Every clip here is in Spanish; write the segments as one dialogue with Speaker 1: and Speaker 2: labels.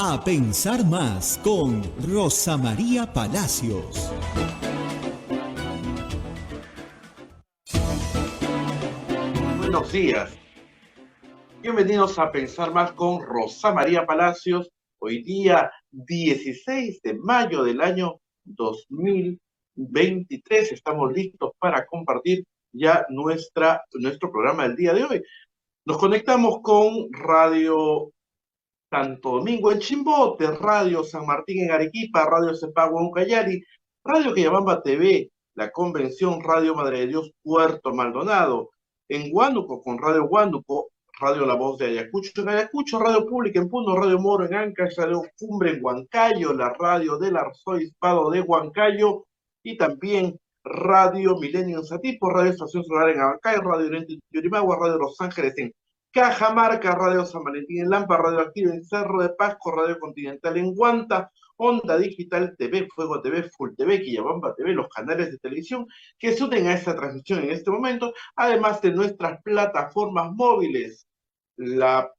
Speaker 1: A pensar más con Rosa María Palacios.
Speaker 2: Buenos días. Bienvenidos a Pensar Más con Rosa María Palacios. Hoy día 16 de mayo del año 2023. Estamos listos para compartir ya nuestro programa del día de hoy. Nos conectamos con Radio Santo Domingo en Chimbote, Radio San Martín en Arequipa, Radio Cepagua en Ucayali, Radio Quillabamba TV, La Convención, Radio Madre de Dios Puerto Maldonado, en Huánuco con Radio Huánuco, Radio La Voz de Ayacucho en Ayacucho, Radio Pública en Puno, Radio Moro en Ancash, Radio Cumbre en Huancayo, la Radio del Arzobispado de Huancayo y también Radio Milenio en Satipo, Radio Estación Solar en Abancay, Radio Oriente en Yurimagua, Radio Los Ángeles en Cajamarca, Radio San Valentín en Lampa, Radio Activa en Cerro de Pasco, Radio Continental en Guanta, Onda Digital TV, Fuego TV, Full TV, Quillabamba TV, los canales de televisión que se unen a esta transmisión en este momento, además de nuestras plataformas móviles, la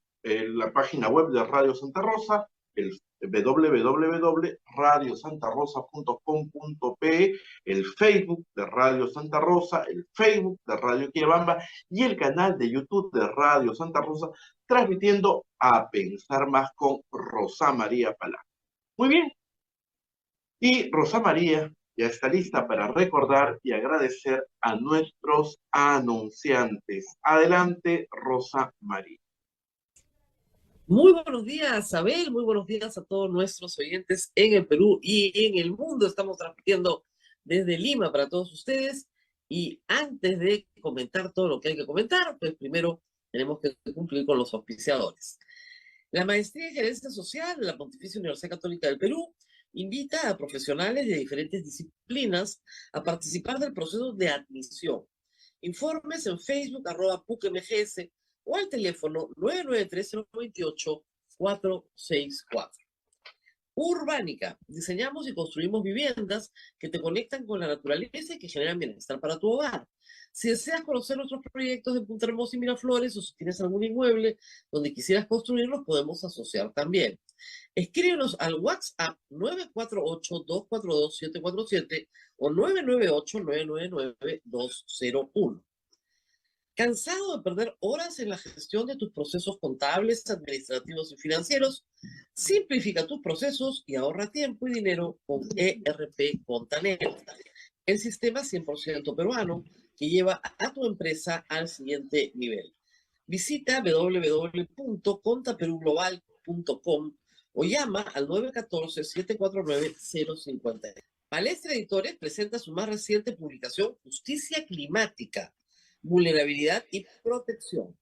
Speaker 2: página web de Radio Santa Rosa, el www.radiosantarosa.com.pe, el Facebook de Radio Santa Rosa, el Facebook de Radio Quillabamba y el canal de YouTube de Radio Santa Rosa, transmitiendo A Pensar Más con Rosa María Palacios. Muy bien, y Rosa María ya está lista para recordar y agradecer a nuestros anunciantes. Adelante, Rosa María.
Speaker 3: Muy buenos días, Abel. Muy buenos días a todos nuestros oyentes en el Perú y en el mundo. Estamos transmitiendo desde Lima para todos ustedes. Y antes de comentar todo lo que hay que comentar, pues primero tenemos que cumplir con los auspiciadores. La Maestría en Gerencia Social de la Pontificia Universidad Católica del Perú invita a profesionales de diferentes disciplinas a participar del proceso de admisión. Informes en Facebook, @PUCMGS, o al teléfono 993-028-464. Urbánica. Diseñamos y construimos viviendas que te conectan con la naturaleza y que generan bienestar para tu hogar. Si deseas conocer nuestros proyectos de Punta Hermosa y Miraflores, o si tienes algún inmueble donde quisieras construirlos, podemos asociar también. Escríbenos al WhatsApp 948-242-747 o 998-999-201. ¿Cansado de perder horas en la gestión de tus procesos contables, administrativos y financieros? Simplifica tus procesos y ahorra tiempo y dinero con ERP Contanet, el sistema 100% peruano que lleva a tu empresa al siguiente nivel. Visita www.contaperuglobal.com o llama al 914-749-050. Palestra Editores presenta su más reciente publicación, Justicia Climática, Vulnerabilidad y Protección,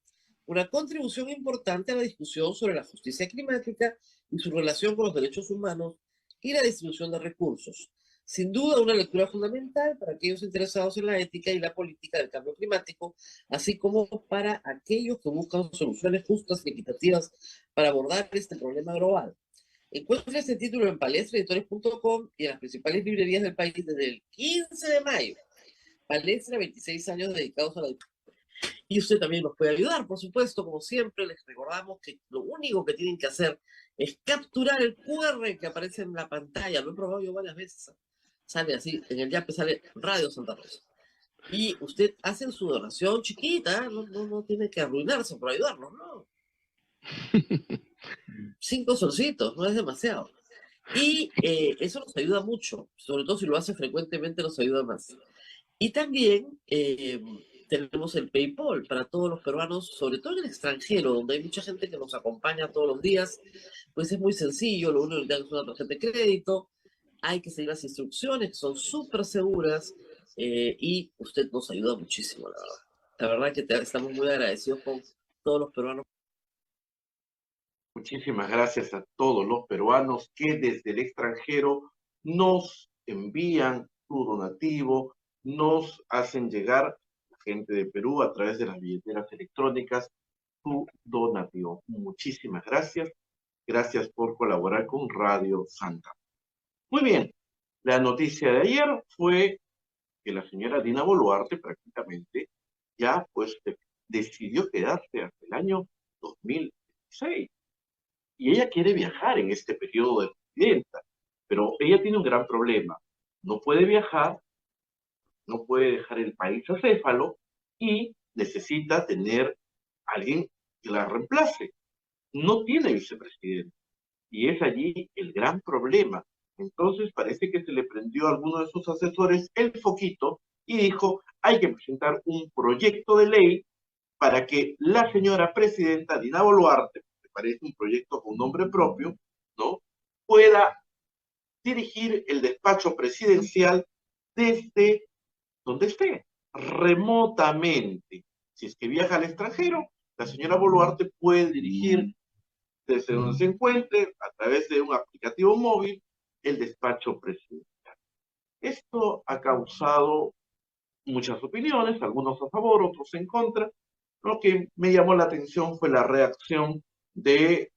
Speaker 3: una contribución importante a la discusión sobre la justicia climática y su relación con los derechos humanos y la distribución de recursos. Sin duda, una lectura fundamental para aquellos interesados en la ética y la política del cambio climático, así como para aquellos que buscan soluciones justas y equitativas para abordar este problema global. Encuentra este título en palestraeditores.com y en las principales librerías del país desde el 15 de mayo. Palestra, 26 años dedicados a la educación. Y usted también nos puede ayudar, por supuesto. Como siempre, les recordamos que lo único que tienen que hacer es capturar el QR que aparece en la pantalla. Lo he probado yo varias veces. Sale así, en el YAPE sale Radio Santa Rosa. Y usted hace su donación chiquita, no tiene que arruinarse por ayudarnos, ¿no? 5 solcitos, no es demasiado. Y eso nos ayuda mucho, sobre todo si lo hace frecuentemente, nos ayuda más. Y también tenemos el PayPal para todos los peruanos, sobre todo en el extranjero, donde hay mucha gente que nos acompaña todos los días. Pues es muy sencillo, lo único que tenemos es una tarjeta de crédito, hay que seguir las instrucciones, que son súper seguras, y usted nos ayuda muchísimo, la verdad. La verdad que estamos muy agradecidos con todos los peruanos.
Speaker 2: Muchísimas gracias a todos los peruanos que desde el extranjero nos envían su donativo, nos hacen llegar, la gente de Perú, a través de las billeteras electrónicas, su donativo. Muchísimas gracias. Gracias por colaborar con Radio Santa. Muy bien. La noticia de ayer fue que la señora Dina Boluarte prácticamente ya pues decidió quedarse hasta el año 2016. y ella quiere viajar en este periodo de presidenta, pero ella tiene un gran problema. No puede viajar, no puede dejar el país acéfalo y necesita tener a alguien que la reemplace. No tiene vicepresidente y es allí el gran problema. Entonces parece que se le prendió a alguno de sus asesores el foquito y dijo, hay que presentar un proyecto de ley para que la señora presidenta Dina Boluarte, que parece un proyecto con nombre propio, ¿no?, pueda dirigir el despacho presidencial desde donde esté, remotamente. Si es que viaja al extranjero, la señora Boluarte puede dirigir desde donde se encuentre, a través de un aplicativo móvil, el despacho presidencial. Esto ha causado muchas opiniones, algunos a favor, otros en contra. Lo que me llamó la atención fue la reacción de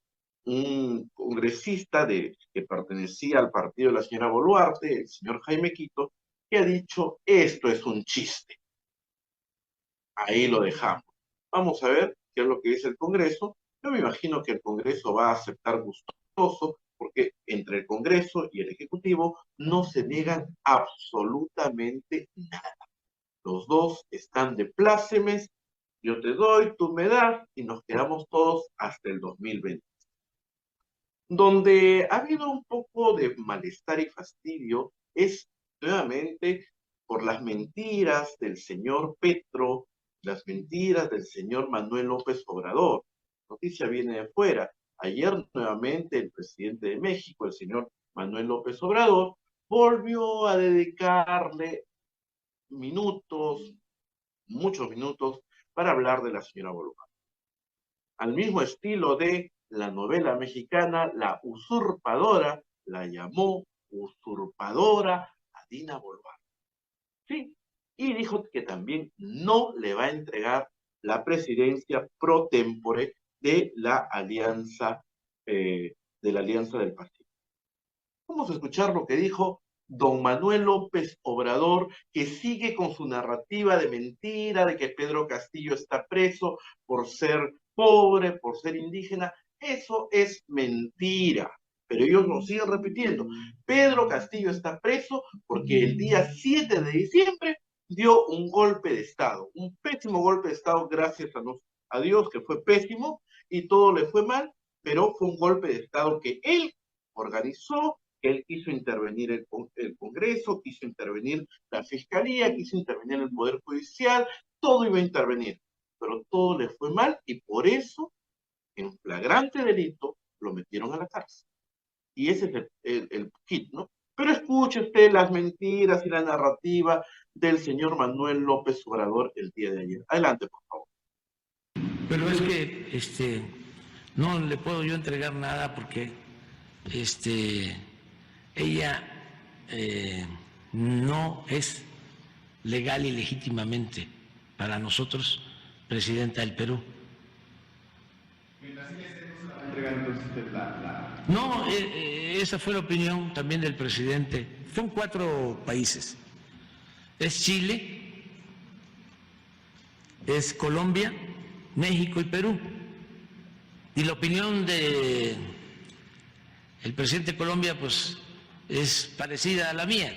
Speaker 2: un congresista que pertenecía al partido de la señora Boluarte, el señor Jaime Quito, que ha dicho, esto es un chiste. Ahí lo dejamos. Vamos a ver qué es lo que dice el Congreso. Yo me imagino que el Congreso va a aceptar gustoso, porque entre el Congreso y el Ejecutivo no se niegan absolutamente nada. Los dos están de plácemes, yo te doy, tú me das, y nos quedamos todos hasta el 2020. Donde ha habido un poco de malestar y fastidio es nuevamente por las mentiras del señor Petro, las mentiras del señor Manuel López Obrador. La noticia viene de fuera. Ayer nuevamente el presidente de México, el señor Manuel López Obrador, volvió a dedicarle minutos, muchos minutos, para hablar de la señora Boluarte. Al mismo estilo de la novela mexicana La Usurpadora, la llamó usurpadora a Dina Boluarte. Sí, y dijo que también no le va a entregar la presidencia pro tempore de la Alianza del Pacífico. Vamos a escuchar lo que dijo don Manuel López Obrador, que sigue con su narrativa de mentira, de que Pedro Castillo está preso por ser pobre, por ser indígena. Eso es mentira. Pero ellos lo siguen repitiendo. Pedro Castillo está preso porque el día 7 de diciembre dio un golpe de Estado, un pésimo golpe de Estado, gracias a Dios, que fue pésimo y todo le fue mal, pero fue un golpe de Estado que él organizó. Él quiso intervenir el Congreso, quiso intervenir la Fiscalía, quiso intervenir el Poder Judicial, todo iba a intervenir, pero todo le fue mal y por eso, en flagrante delito, lo metieron a la cárcel. Y ese es el kit, ¿no? Pero escuche usted las mentiras y la narrativa del señor Manuel López Obrador el día de ayer. Adelante, por favor.
Speaker 4: Pero es que no le puedo yo entregar nada porque ella no es legal y legítimamente para nosotros presidenta del Perú. No, esa fue la opinión también del presidente. Son 4 países. Es Chile, es Colombia, México y Perú. Y la opinión de el presidente de Colombia, pues, es parecida a la mía.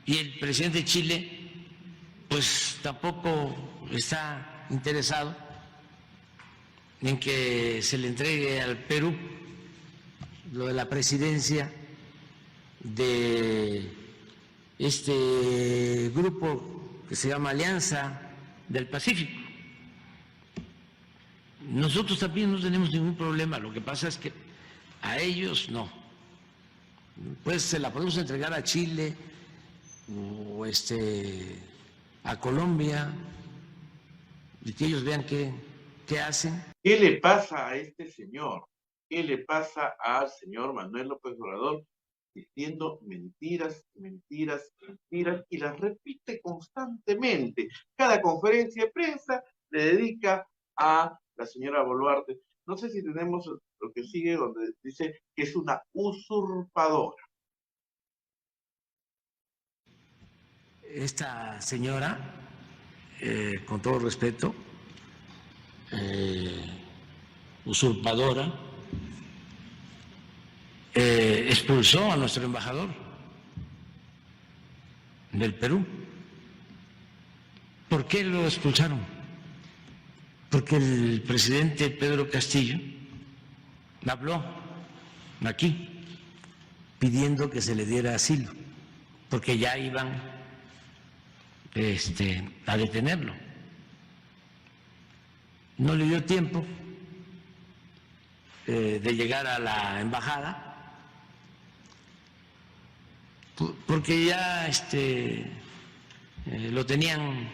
Speaker 4: Y el presidente de Chile, pues, tampoco está interesado en que se le entregue al Perú lo de la presidencia de este grupo que se llama Alianza del Pacífico. Nosotros también no tenemos ningún problema, lo que pasa es que a ellos no. Pues se la podemos entregar a Chile o a Colombia y que ellos vean qué hacen.
Speaker 2: ¿Qué le pasa a este señor? ¿Qué le pasa al señor Manuel López Obrador? Diciendo mentiras, mentiras, mentiras, y las repite constantemente. Cada conferencia de prensa le dedica a la señora Boluarte. No sé si tenemos lo que sigue, donde dice que es una usurpadora.
Speaker 4: Esta señora, con todo respeto, usurpadora, expulsó a nuestro embajador del Perú. ¿Por qué lo expulsaron? Porque el presidente Pedro Castillo habló aquí pidiendo que se le diera asilo, porque ya iban a detenerlo. No le dio tiempo de llegar a la embajada, porque ya lo tenían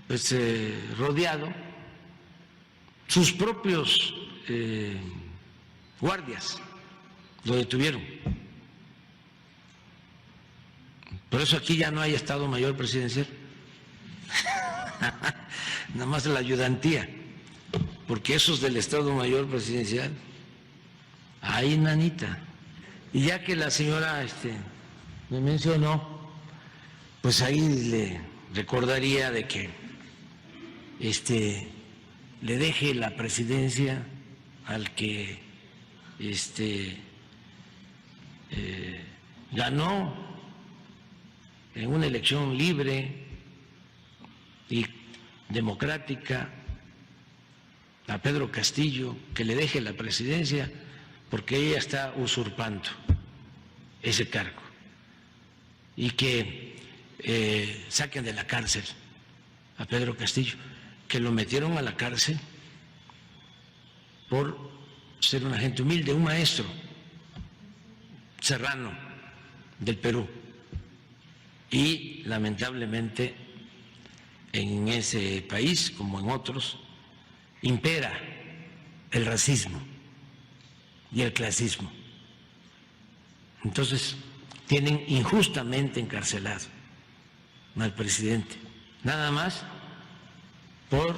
Speaker 4: pues rodeado, sus propios guardias lo detuvieron. Por eso aquí ya no hay Estado Mayor Presidencial, nada más la ayudantía, porque esos del Estado Mayor Presidencial, ahí nanita. Y ya que la señora me mencionó, pues ahí le recordaría de que le deje la presidencia al que ganó en una elección libre y democrática, a Pedro Castillo, que le deje la presidencia porque ella está usurpando ese cargo, y que saquen de la cárcel a Pedro Castillo, que lo metieron a la cárcel por ser una gente humilde, un maestro serrano del Perú. Y lamentablemente en ese país, como en otros, impera el racismo y el clasismo. Entonces tienen injustamente encarcelado al presidente, nada más por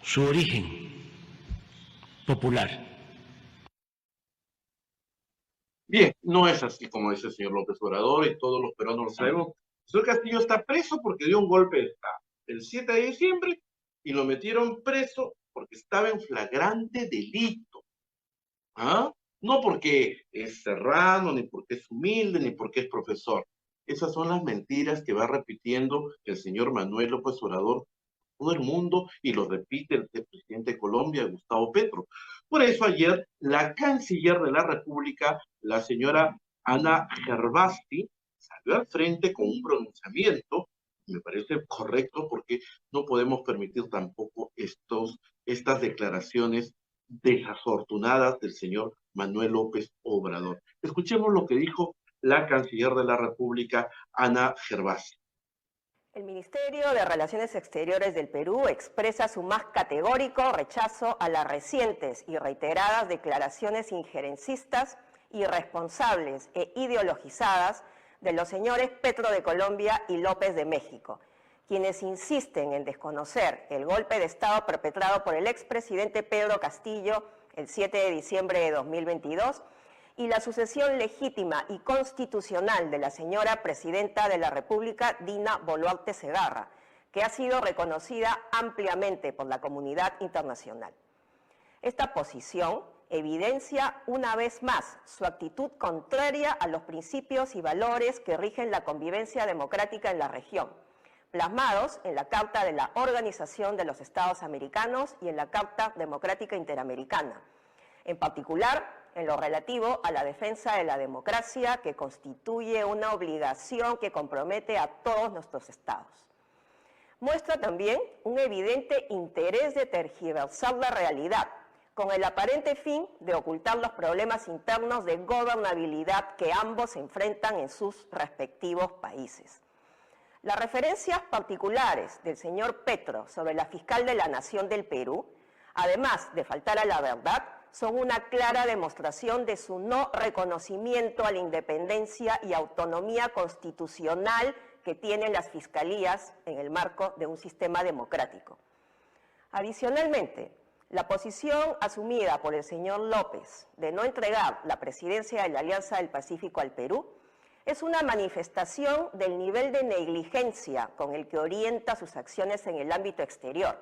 Speaker 4: su origen popular.
Speaker 2: Bien, no es así como dice el señor López Obrador, y todos los peruanos lo sabemos. El señor Castillo está preso porque dio un golpe de Estado el 7 de diciembre y lo metieron preso porque estaba en flagrante delito. ¿Ah? No porque es serrano, ni porque es humilde, ni porque es profesor. Esas son las mentiras que va repitiendo el señor Manuel López Obrador todo el mundo, y lo repite el presidente de Colombia, Gustavo Petro. Por eso ayer la canciller de la República, la señora Ana Gervasti, salió al frente con un pronunciamiento, me parece correcto, porque no podemos permitir tampoco estas declaraciones desafortunadas del señor Manuel López Obrador. Escuchemos lo que dijo la canciller de la República, Ana Gervasti.
Speaker 5: El Ministerio de Relaciones Exteriores del Perú expresa su más categórico rechazo a las recientes y reiteradas declaraciones injerencistas, irresponsables e ideologizadas de los señores Petro de Colombia y López de México, quienes insisten en desconocer el golpe de Estado perpetrado por el expresidente Pedro Castillo el 7 de diciembre de 2022 y la sucesión legítima y constitucional de la señora Presidenta de la República, Dina Boluarte Segarra, que ha sido reconocida ampliamente por la comunidad internacional. Esta posición evidencia una vez más su actitud contraria a los principios y valores que rigen la convivencia democrática en la región, plasmados en la Carta de la Organización de los Estados Americanos y en la Carta Democrática Interamericana, en particular en lo relativo a la defensa de la democracia, que constituye una obligación que compromete a todos nuestros estados. Muestra también un evidente interés de tergiversar la realidad, con el aparente fin de ocultar los problemas internos de gobernabilidad que ambos enfrentan en sus respectivos países. Las referencias particulares del señor Petro sobre la fiscal de la Nación del Perú, además de faltar a la verdad, son una clara demostración de su no reconocimiento a la independencia y autonomía constitucional que tienen las fiscalías en el marco de un sistema democrático. Adicionalmente, la posición asumida por el señor López de no entregar la presidencia de la Alianza del Pacífico al Perú es una manifestación del nivel de negligencia con el que orienta sus acciones en el ámbito exterior,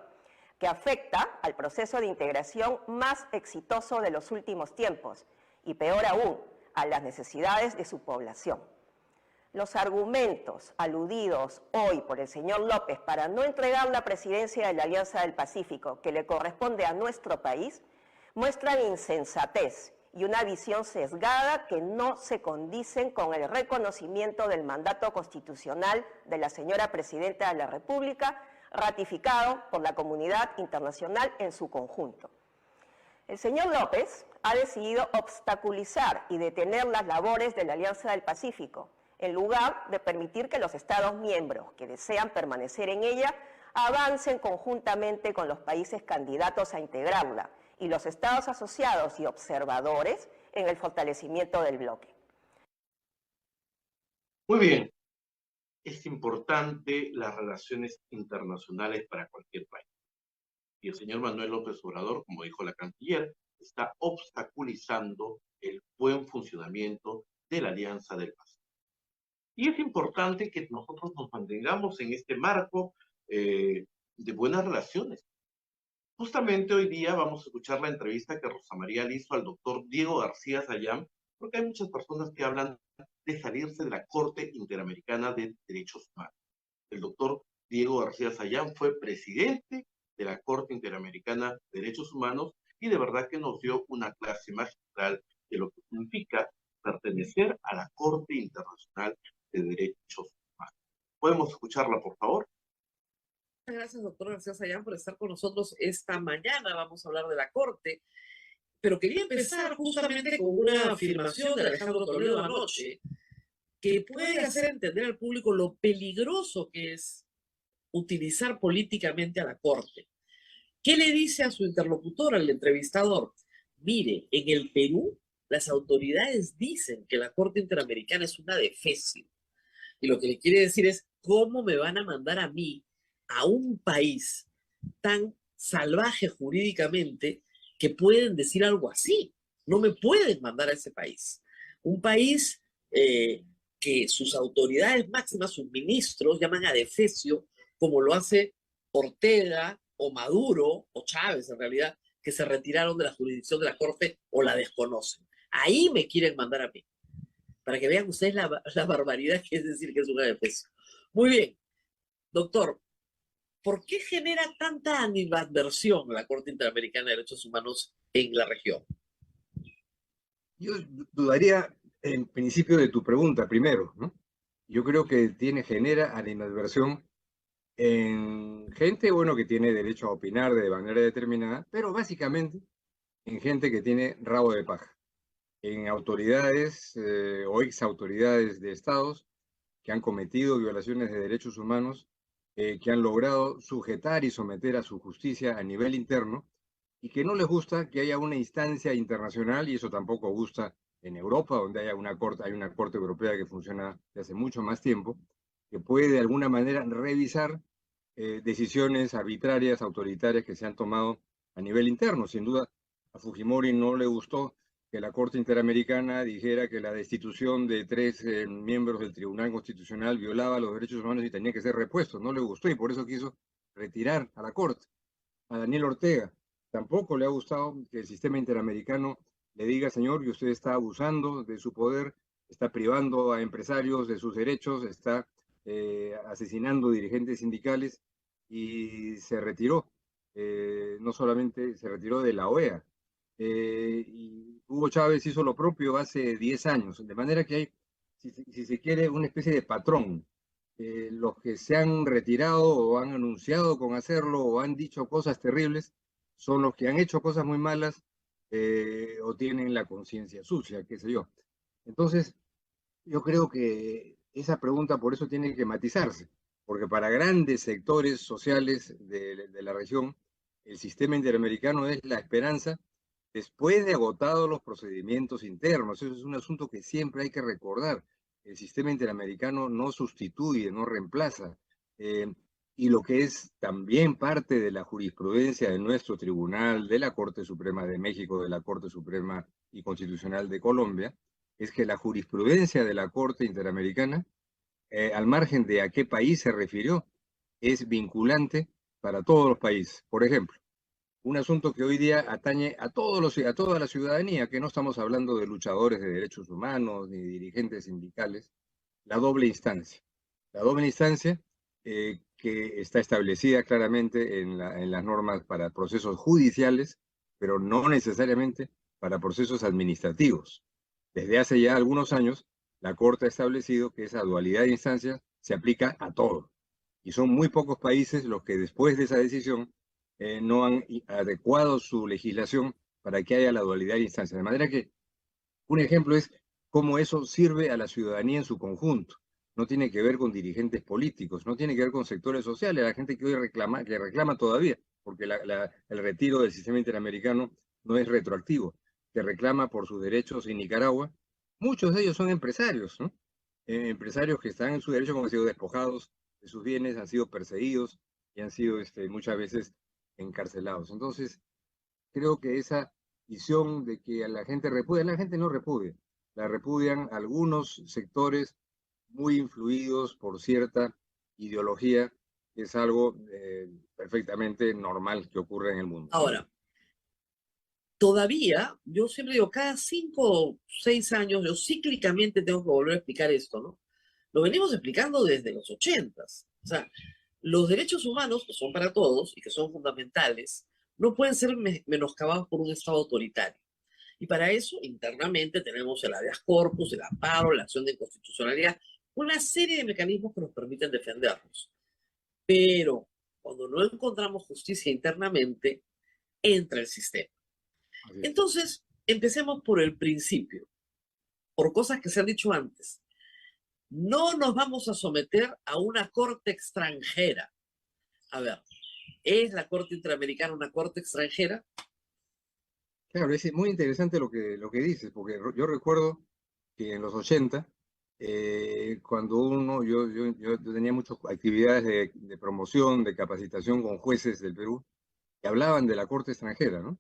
Speaker 5: que afecta al proceso de integración más exitoso de los últimos tiempos y, peor aún, a las necesidades de su población. Los argumentos aludidos hoy por el señor López para no entregar la presidencia de la Alianza del Pacífico que le corresponde a nuestro país muestran insensatez y una visión sesgada que no se condicen con el reconocimiento del mandato constitucional de la señora Presidenta de la República, ratificado por la comunidad internacional en su conjunto. El señor López ha decidido obstaculizar y detener las labores de la Alianza del Pacífico, en lugar de permitir que los Estados miembros que desean permanecer en ella avancen conjuntamente con los países candidatos a integrarla y los Estados asociados y observadores en el fortalecimiento del bloque.
Speaker 2: Muy bien. Es importante las relaciones internacionales para cualquier país. Y el señor Manuel López Obrador, como dijo la canciller, está obstaculizando el buen funcionamiento de la Alianza del Pacífico. Y es importante que nosotros nos mantengamos en este marco de buenas relaciones. Justamente hoy día vamos a escuchar la entrevista que Rosa María le hizo al doctor Diego García Sayán, porque hay muchas personas que hablan de salirse de la Corte Interamericana de Derechos Humanos. El doctor Diego García Sayán fue presidente de la Corte Interamericana de Derechos Humanos y de verdad que nos dio una clase magistral de lo que significa pertenecer a la Corte Internacional de Derechos Humanos. ¿Podemos escucharla, por favor?
Speaker 3: Muchas gracias, doctor García Sayán, por estar con nosotros esta mañana. Vamos a hablar de la Corte, pero quería empezar justamente con una afirmación de Alejandro Toledo anoche que puede hacer entender al público lo peligroso que es utilizar políticamente a la Corte. ¿Qué le dice a su interlocutor, al entrevistador? Mire, en el Perú las autoridades dicen que la Corte Interamericana es una defecio. Y lo que le quiere decir es, ¿cómo me van a mandar a mí a un país tan salvaje jurídicamente que pueden decir algo así? No me pueden mandar a ese país. Un país que sus autoridades máximas, sus ministros, llaman a defecio, como lo hace Ortega o Maduro o Chávez en realidad, que se retiraron de la jurisdicción de la Corte o la desconocen. Ahí me quieren mandar a mí, para que vean ustedes la barbaridad que es decir que es una defecio. Muy bien, doctor, ¿por qué genera tanta animadversión la Corte Interamericana de Derechos Humanos en la región?
Speaker 6: Yo dudaría en principio de tu pregunta primero, ¿no? Yo creo que genera animadversión en gente, bueno, que tiene derecho a opinar de manera determinada, pero básicamente en gente que tiene rabo de paja, en autoridades o ex autoridades de estados que han cometido violaciones de derechos humanos, que han logrado sujetar y someter a su justicia a nivel interno y que no les gusta que haya una instancia internacional, y eso tampoco gusta en Europa, donde hay una corte europea que funciona desde hace mucho más tiempo, que puede de alguna manera revisar decisiones arbitrarias, autoritarias que se han tomado a nivel interno. Sin duda, a Fujimori no le gustó que la Corte Interamericana dijera que la destitución de 3 miembros del Tribunal Constitucional violaba los derechos humanos y tenía que ser repuesto. No le gustó y por eso quiso retirar a la Corte. A Daniel Ortega tampoco le ha gustado que el sistema interamericano le diga, señor, que usted está abusando de su poder, está privando a empresarios de sus derechos, está asesinando dirigentes sindicales, y se retiró. No solamente se retiró de la OEA, y Hugo Chávez hizo lo propio hace 10 años, de manera que hay, si se quiere, una especie de patrón. Los que se han retirado o han anunciado con hacerlo o han dicho cosas terribles son los que han hecho cosas muy malas o tienen la conciencia sucia, qué sé yo. Entonces, yo creo que esa pregunta por eso tiene que matizarse, porque para grandes sectores sociales de la región, el sistema interamericano es la esperanza después de agotados los procedimientos internos. Eso es un asunto que siempre hay que recordar. El sistema interamericano no sustituye, no reemplaza. Y lo que es también parte de la jurisprudencia de nuestro tribunal, de la Corte Suprema de México, de la Corte Suprema y Constitucional de Colombia, es que la jurisprudencia de la Corte Interamericana, al margen de a qué país se refirió, es vinculante para todos los países. Por ejemplo, un asunto que hoy día atañe a toda la ciudadanía, que no estamos hablando de luchadores de derechos humanos ni dirigentes sindicales, la doble instancia. La doble instancia que está establecida claramente en las normas para procesos judiciales, pero no necesariamente para procesos administrativos. Desde hace ya algunos años, la Corte ha establecido que esa dualidad de instancias se aplica a todo. Y son muy pocos países los que después de esa decisión no han adecuado su legislación para que haya la dualidad de instancias. De manera que un ejemplo es cómo eso sirve a la ciudadanía en su conjunto. No tiene que ver con dirigentes políticos, no tiene que ver con sectores sociales, la gente que hoy reclama todavía, porque el retiro del sistema interamericano no es retroactivo, que reclama por sus derechos en Nicaragua. Muchos de ellos son empresarios, ¿no? Empresarios que están en su derecho, como han sido despojados de sus bienes, han sido perseguidos y han sido muchas veces encarcelados. Entonces, creo que esa visión de que a la gente no repudia, la repudian algunos sectores muy influidos por cierta ideología, que es algo perfectamente normal que ocurre en el mundo.
Speaker 3: Ahora, todavía, yo siempre digo, cada 5 o 6 años, yo cíclicamente tengo que volver a explicar esto, ¿no? Lo venimos explicando desde los 80s. O sea, los derechos humanos, que son para todos y que son fundamentales, no pueden ser menoscabados por un Estado autoritario. Y para eso, internamente, tenemos el habeas corpus, el amparo, la acción de inconstitucionalidad, una serie de mecanismos que nos permiten defendernos. Pero cuando no encontramos justicia internamente, entra el sistema. Entonces, empecemos por el principio, por cosas que se han dicho antes. No nos vamos a someter a una corte extranjera. A ver, ¿es la Corte Interamericana una corte extranjera?
Speaker 6: Claro, es muy interesante lo que dices, porque yo recuerdo que en los 80, cuando yo tenía muchas actividades de promoción, de capacitación con jueces del Perú, que hablaban de la Corte extranjera, ¿no?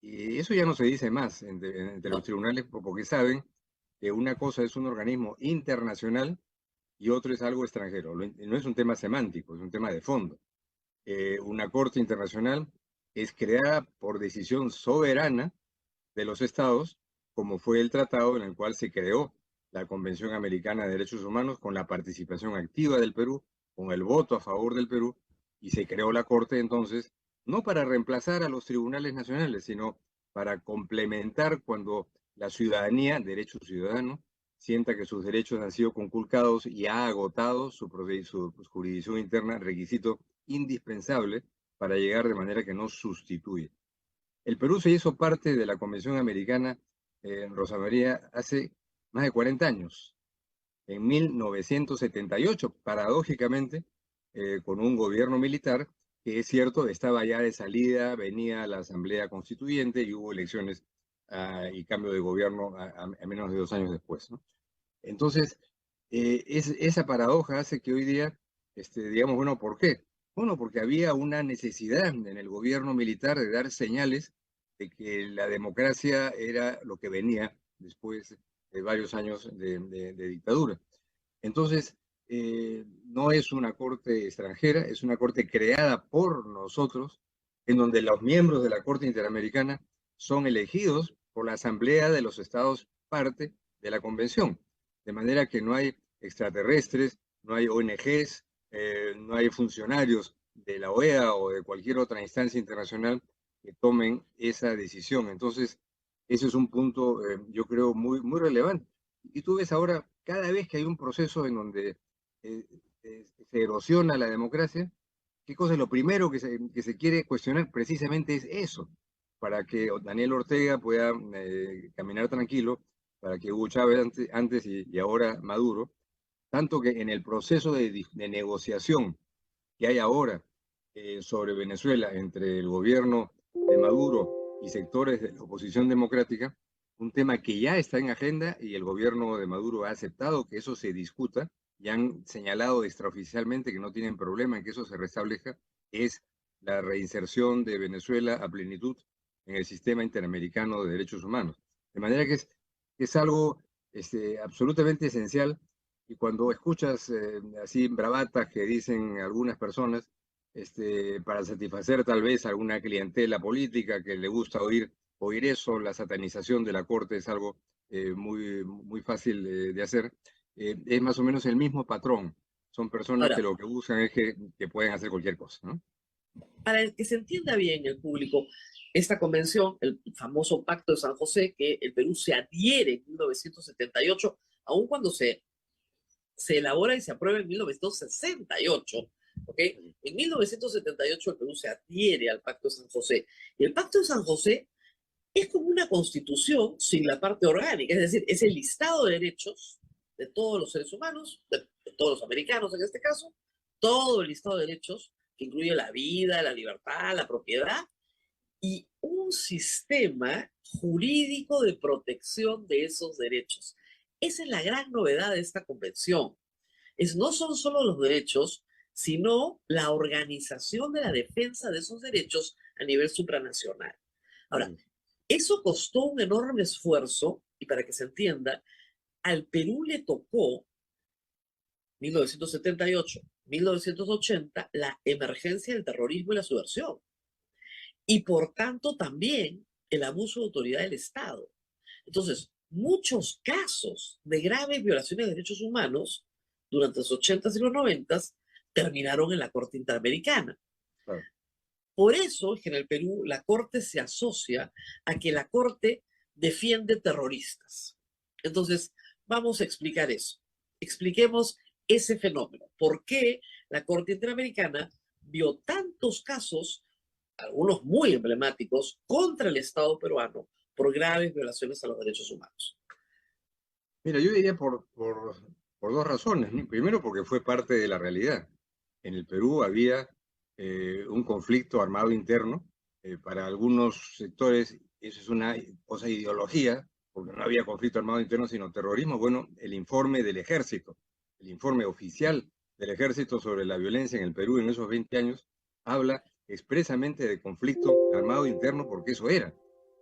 Speaker 6: Y eso ya no se dice más entre los tribunales, porque saben que una cosa es un organismo internacional y otro es algo extranjero. No es un tema semántico, es un tema de fondo. Una corte internacional es creada por decisión soberana de los estados, como fue el tratado en el cual se creó la Convención Americana de Derechos Humanos con la participación activa del Perú, con el voto a favor del Perú, y se creó la Corte entonces, no para reemplazar a los tribunales nacionales, sino para complementar cuando la ciudadanía, derecho ciudadano, sienta que sus derechos han sido conculcados y ha agotado su jurisdicción interna, requisito indispensable para llegar de manera que no sustituye. El Perú se hizo parte de la Convención Americana, Rosa María, hace más de 40 años, en 1978, paradójicamente, con un gobierno militar que, es cierto, estaba ya de salida, venía la Asamblea Constituyente y hubo elecciones y cambio de gobierno a menos de 2 años después, ¿no? Entonces, esa paradoja hace que hoy día, digamos, bueno, ¿por qué? Bueno, porque había una necesidad en el gobierno militar de dar señales de que la democracia era lo que venía después de varios años de dictadura. Entonces, no es una corte extranjera, es una corte creada por nosotros, en donde los miembros de la Corte Interamericana son elegidos por la Asamblea de los Estados parte de la Convención. De manera que no hay extraterrestres, no hay ONGs, no hay funcionarios de la OEA o de cualquier otra instancia internacional que tomen esa decisión. Entonces, ese es un punto, yo creo, muy, muy relevante. Y tú ves ahora, cada vez que hay un proceso en donde se erosiona la democracia, ¿qué cosa es lo primero que se quiere cuestionar? Precisamente es eso, para que Daniel Ortega pueda caminar tranquilo, para que Hugo Chávez antes y ahora Maduro, tanto que en el proceso de negociación que hay ahora sobre Venezuela entre el gobierno de Maduro y sectores de la oposición democrática, un tema que ya está en agenda y el gobierno de Maduro ha aceptado que eso se discuta y han señalado extraoficialmente que no tienen problema en que eso se restablezca, es la reinserción de Venezuela a plenitud en el sistema interamericano de derechos humanos. De manera que es algo absolutamente esencial, y cuando escuchas así bravatas que dicen algunas personas para satisfacer tal vez alguna clientela política que le gusta oír eso. La satanización de la Corte es algo muy fácil de hacer. Es más o menos el mismo patrón. Son personas
Speaker 3: Ahora,
Speaker 6: que lo que buscan es que pueden hacer cualquier cosa, ¿no?
Speaker 3: para que se entienda bien el público, esta convención, el famoso Pacto de San José, que el Perú se adhiere en 1978, aun cuando se elabora y se aprueba en 1968, ¿ok? En 1978 el Perú se adhiere al Pacto de San José. Y el Pacto de San José es como una constitución sin la parte orgánica, es decir, es el listado de derechos de todos los seres humanos, de todos los americanos en este caso, todo el listado de derechos que incluye la vida, la libertad, la propiedad y un sistema jurídico de protección de esos derechos. Esa es la gran novedad de esta convención. No son solo los derechos, sino la organización de la defensa de esos derechos a nivel supranacional. Ahora, eso costó un enorme esfuerzo, y para que se entienda, al Perú le tocó 1978, 1980, la emergencia del terrorismo y la subversión. Y por tanto también el abuso de autoridad del Estado. Entonces, muchos casos de graves violaciones de derechos humanos durante los 80s y los 90s terminaron en la Corte Interamericana.
Speaker 6: Claro.
Speaker 3: Por eso es que en el Perú la Corte se asocia a que la Corte defiende terroristas. Entonces, vamos a explicar eso. Expliquemos ese fenómeno. ¿Por qué la Corte Interamericana vio tantos casos, algunos muy emblemáticos, contra el Estado peruano por graves violaciones a los derechos humanos?
Speaker 6: Mira, yo diría por dos razones, ¿no? Primero, porque fue parte de la realidad. En el Perú había un conflicto armado interno. Para algunos sectores eso es una cosa de ideología, porque no había conflicto armado interno, sino terrorismo. Bueno, el informe del ejército, el informe oficial del ejército sobre la violencia en el Perú en esos 20 años, habla expresamente de conflicto armado interno, porque eso era.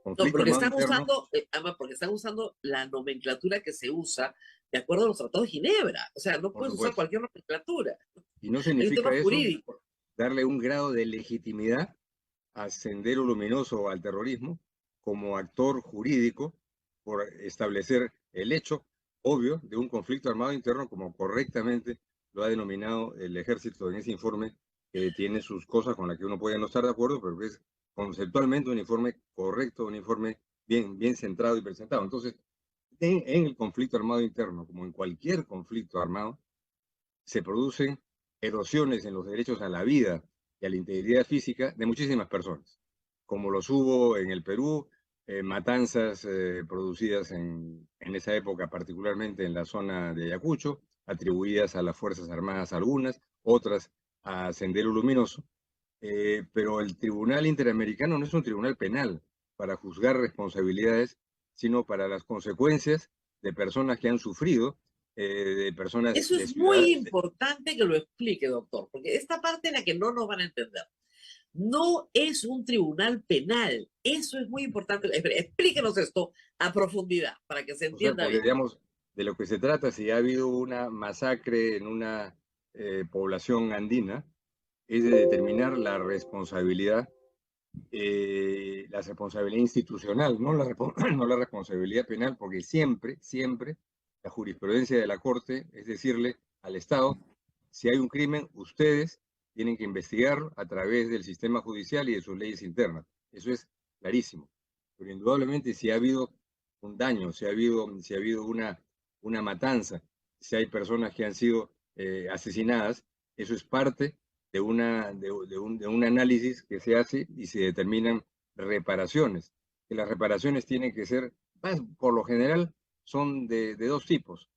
Speaker 3: No,
Speaker 6: Conflicto
Speaker 3: porque
Speaker 6: armado interno.
Speaker 3: porque están usando la nomenclatura que se usa de acuerdo a los tratados de Ginebra. O sea, no puedes usar cualquier nomenclatura.
Speaker 6: Y no
Speaker 3: Hay un
Speaker 6: significa
Speaker 3: tema
Speaker 6: eso
Speaker 3: jurídico.
Speaker 6: darle un grado de legitimidad a Sendero Luminoso, al terrorismo, como actor jurídico por establecer el hecho obvio de un conflicto armado interno, como correctamente lo ha denominado el ejército en ese informe, que tiene sus cosas con las que uno puede no estar de acuerdo, pero que es conceptualmente un informe correcto, un informe bien centrado y presentado. Entonces, en el conflicto armado interno, como en cualquier conflicto armado, se producen erosiones en los derechos a la vida y a la integridad física de muchísimas personas, como los hubo en el Perú, matanzas producidas en esa época, particularmente en la zona de Ayacucho, atribuidas a las Fuerzas Armadas algunas, otras a Sendero Luminoso. Pero el Tribunal Interamericano no es un tribunal penal para juzgar responsabilidades, sino para las consecuencias de personas que han sufrido, de personas,
Speaker 3: Eso
Speaker 6: de
Speaker 3: es muy
Speaker 6: ciudades.
Speaker 3: importante que lo explique, doctor, porque esta parte en la que no nos van a entender. No es un tribunal penal. Eso es muy importante. Explíquenos esto a profundidad para que se entienda
Speaker 6: Porque,
Speaker 3: bien.
Speaker 6: digamos, de lo que se trata, si ha habido una masacre en una población andina, es de determinar la responsabilidad institucional, no la responsabilidad penal, porque siempre la jurisprudencia de la Corte es decirle al Estado, si hay un crimen, ustedes tienen que investigarlo a través del sistema judicial y de sus leyes internas. Eso es clarísimo. Pero indudablemente si ha habido un daño, si ha habido una matanza, si hay personas que han sido asesinadas, eso es parte de un análisis que se hace y se determinan reparaciones. Que las reparaciones tienen que ser, por lo general, son de dos tipos.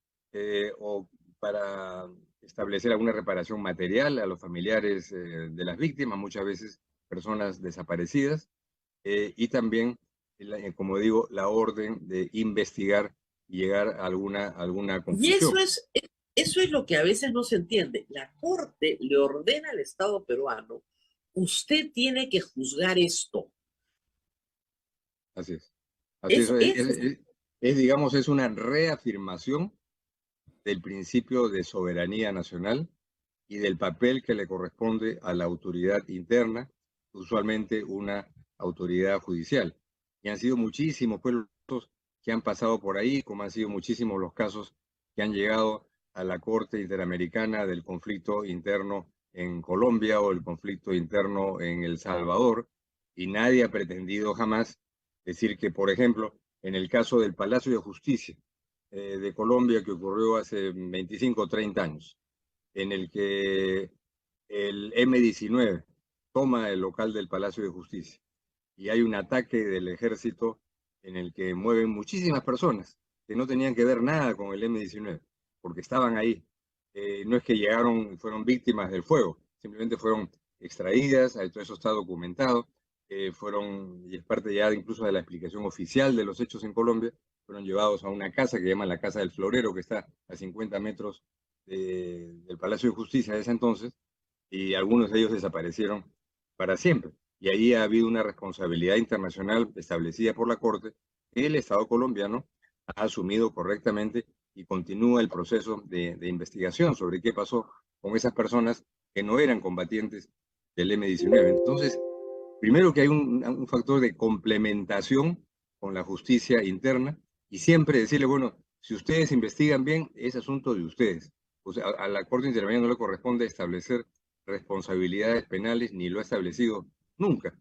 Speaker 6: O para establecer alguna reparación material a los familiares de las víctimas, muchas veces personas desaparecidas, y también, como digo, la orden de investigar y llegar a alguna
Speaker 3: Y
Speaker 6: conclusión.
Speaker 3: eso es lo que a veces no se entiende. La Corte le ordena al Estado peruano, usted tiene que juzgar esto.
Speaker 6: Así es. Así es, digamos, es una reafirmación del principio de soberanía nacional y del papel que le corresponde a la autoridad interna, usualmente una autoridad judicial. Y han sido muchísimos pueblos que han pasado por ahí, como han sido muchísimos los casos que han llegado a la Corte Interamericana del conflicto interno en Colombia o el conflicto interno en El Salvador, y nadie ha pretendido jamás decir que, por ejemplo, en el caso del Palacio de Justicia de Colombia, que ocurrió hace 25 o 30 años, en el que el M-19 toma el local del Palacio de Justicia y hay un ataque del ejército en el que mueven muchísimas personas que no tenían que ver nada con el M-19, porque estaban ahí. No es que llegaron, fueron víctimas del fuego, simplemente fueron extraídas, todo eso está documentado, y es parte ya incluso de la explicación oficial de los hechos en Colombia, fueron llevados a una casa que llaman la Casa del Florero, que está a 50 metros del Palacio de Justicia de ese entonces, y algunos de ellos desaparecieron para siempre. Y ahí ha habido una responsabilidad internacional establecida por la Corte que el Estado colombiano ha asumido correctamente y continúa el proceso de investigación sobre qué pasó con esas personas que no eran combatientes del M-19. Entonces, primero que hay un factor de complementación con la justicia interna y siempre decirle, bueno, si ustedes investigan bien, es asunto de ustedes. O sea, a la Corte Interamericana no le corresponde establecer responsabilidades penales, ni lo ha establecido nunca.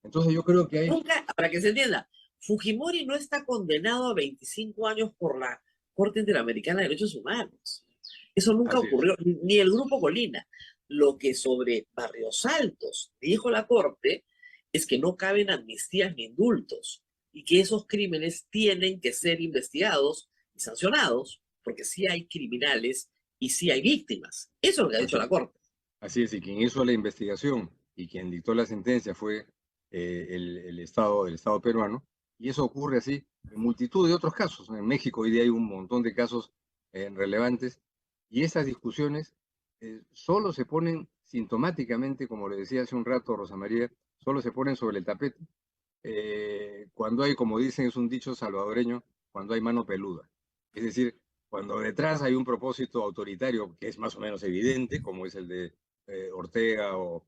Speaker 6: Entonces yo creo que hay...
Speaker 3: Nunca, para que se entienda, Fujimori no está condenado a 25 años por la Corte Interamericana de Derechos Humanos. Eso nunca ocurrió, ni el Grupo Colina. Lo que sobre Barrios Altos dijo la Corte es que no caben amnistías ni indultos y que esos crímenes tienen que ser investigados y sancionados porque sí hay criminales y sí hay víctimas. Eso es lo que ha dicho la Corte.
Speaker 6: Así es, y quien hizo la investigación y quien dictó la sentencia fue el Estado peruano, y eso ocurre así en multitud de otros casos. En México hoy día hay un montón de casos relevantes, y esas discusiones solo se ponen sintomáticamente, como le decía hace un rato Rosa María, solo se ponen sobre el tapete cuando hay, como dicen, es un dicho salvadoreño, cuando hay mano peluda. Es decir, cuando detrás hay un propósito autoritario que es más o menos evidente, como es el de Ortega o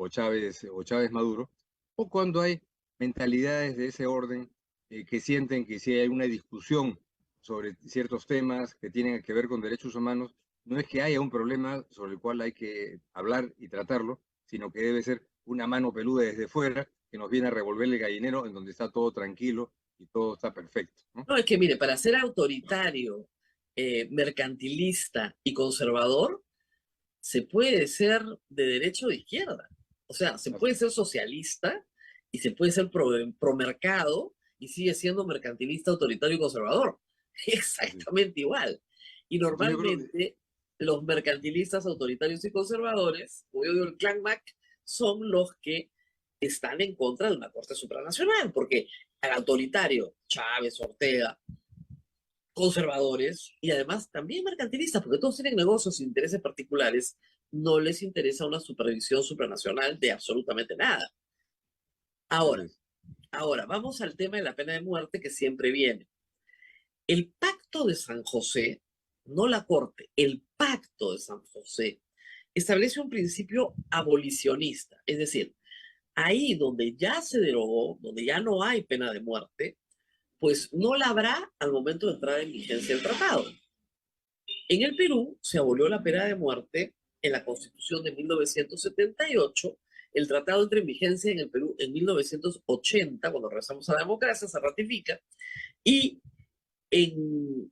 Speaker 6: Chávez Maduro, o cuando hay mentalidades de ese orden que sienten que si hay una discusión sobre ciertos temas que tienen que ver con derechos humanos, no es que haya un problema sobre el cual hay que hablar y tratarlo, sino que debe ser una mano peluda desde fuera que nos viene a revolver el gallinero en donde está todo tranquilo y todo está perfecto, ¿no?
Speaker 3: No, es que mire, para ser autoritario, mercantilista y conservador, se puede ser de derecha o de izquierda. O sea, se puede ser socialista y se puede ser pro mercado y sigue siendo mercantilista, autoritario y conservador. Exactamente igual. Y normalmente los mercantilistas, autoritarios y conservadores, como yo digo, el clan Mac, son los que están en contra de una corte supranacional, porque al autoritario, Chávez, Ortega, conservadores y además también mercantilistas, porque todos tienen negocios e intereses particulares, no les interesa una supervisión supranacional de absolutamente nada. Ahora, vamos al tema de la pena de muerte que siempre viene. El Pacto de San José, no la Corte, el Pacto de San José, establece un principio abolicionista, es decir, ahí donde ya se derogó, donde ya no hay pena de muerte, pues no la habrá al momento de entrar en vigencia el tratado. En el Perú se abolió la pena de muerte en la Constitución de 1978, el tratado entra en vigencia en el Perú en 1980, cuando regresamos a la democracia, se ratifica, y en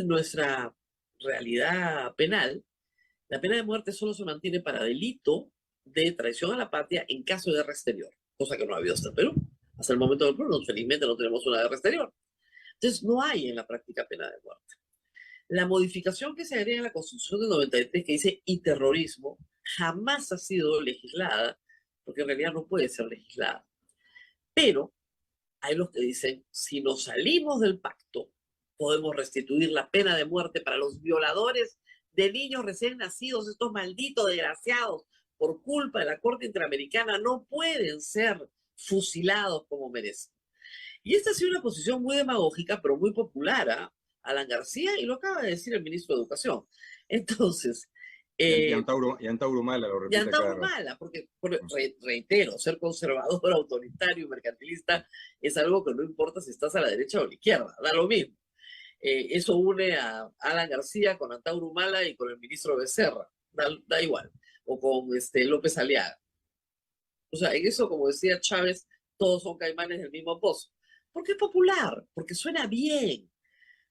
Speaker 3: nuestra realidad penal, la pena de muerte solo se mantiene para delito de traición a la patria en caso de guerra exterior, cosa que no ha habido hasta el Perú. Hasta el momento del Perú, felizmente no tenemos una guerra exterior. Entonces, no hay en la práctica pena de muerte. La modificación que se agrega en la Constitución del 93, que dice y terrorismo, jamás ha sido legislada, porque en realidad no puede ser legislada. Pero hay los que dicen, si nos salimos del pacto, podemos restituir la pena de muerte para los violadores de niños recién nacidos, estos malditos desgraciados, por culpa de la Corte Interamericana, no pueden ser fusilados como merecen. Y esta ha sido una posición muy demagógica, pero muy popular, Alan García, y lo acaba de decir el ministro de Educación. Entonces,
Speaker 6: Y Antauro Humala lo
Speaker 3: Y
Speaker 6: repite cada
Speaker 3: Antauro
Speaker 6: rato.
Speaker 3: Humala, porque reitero, ser conservador, autoritario y mercantilista es algo que no importa si estás a la derecha o a la izquierda, da lo mismo. Eso une a Alan García con Antauro Humala y con el ministro Becerra, da igual, o con López Aliaga. O sea, en eso, como decía Chávez, todos son caimanes del mismo pozo. Porque es popular, porque suena bien,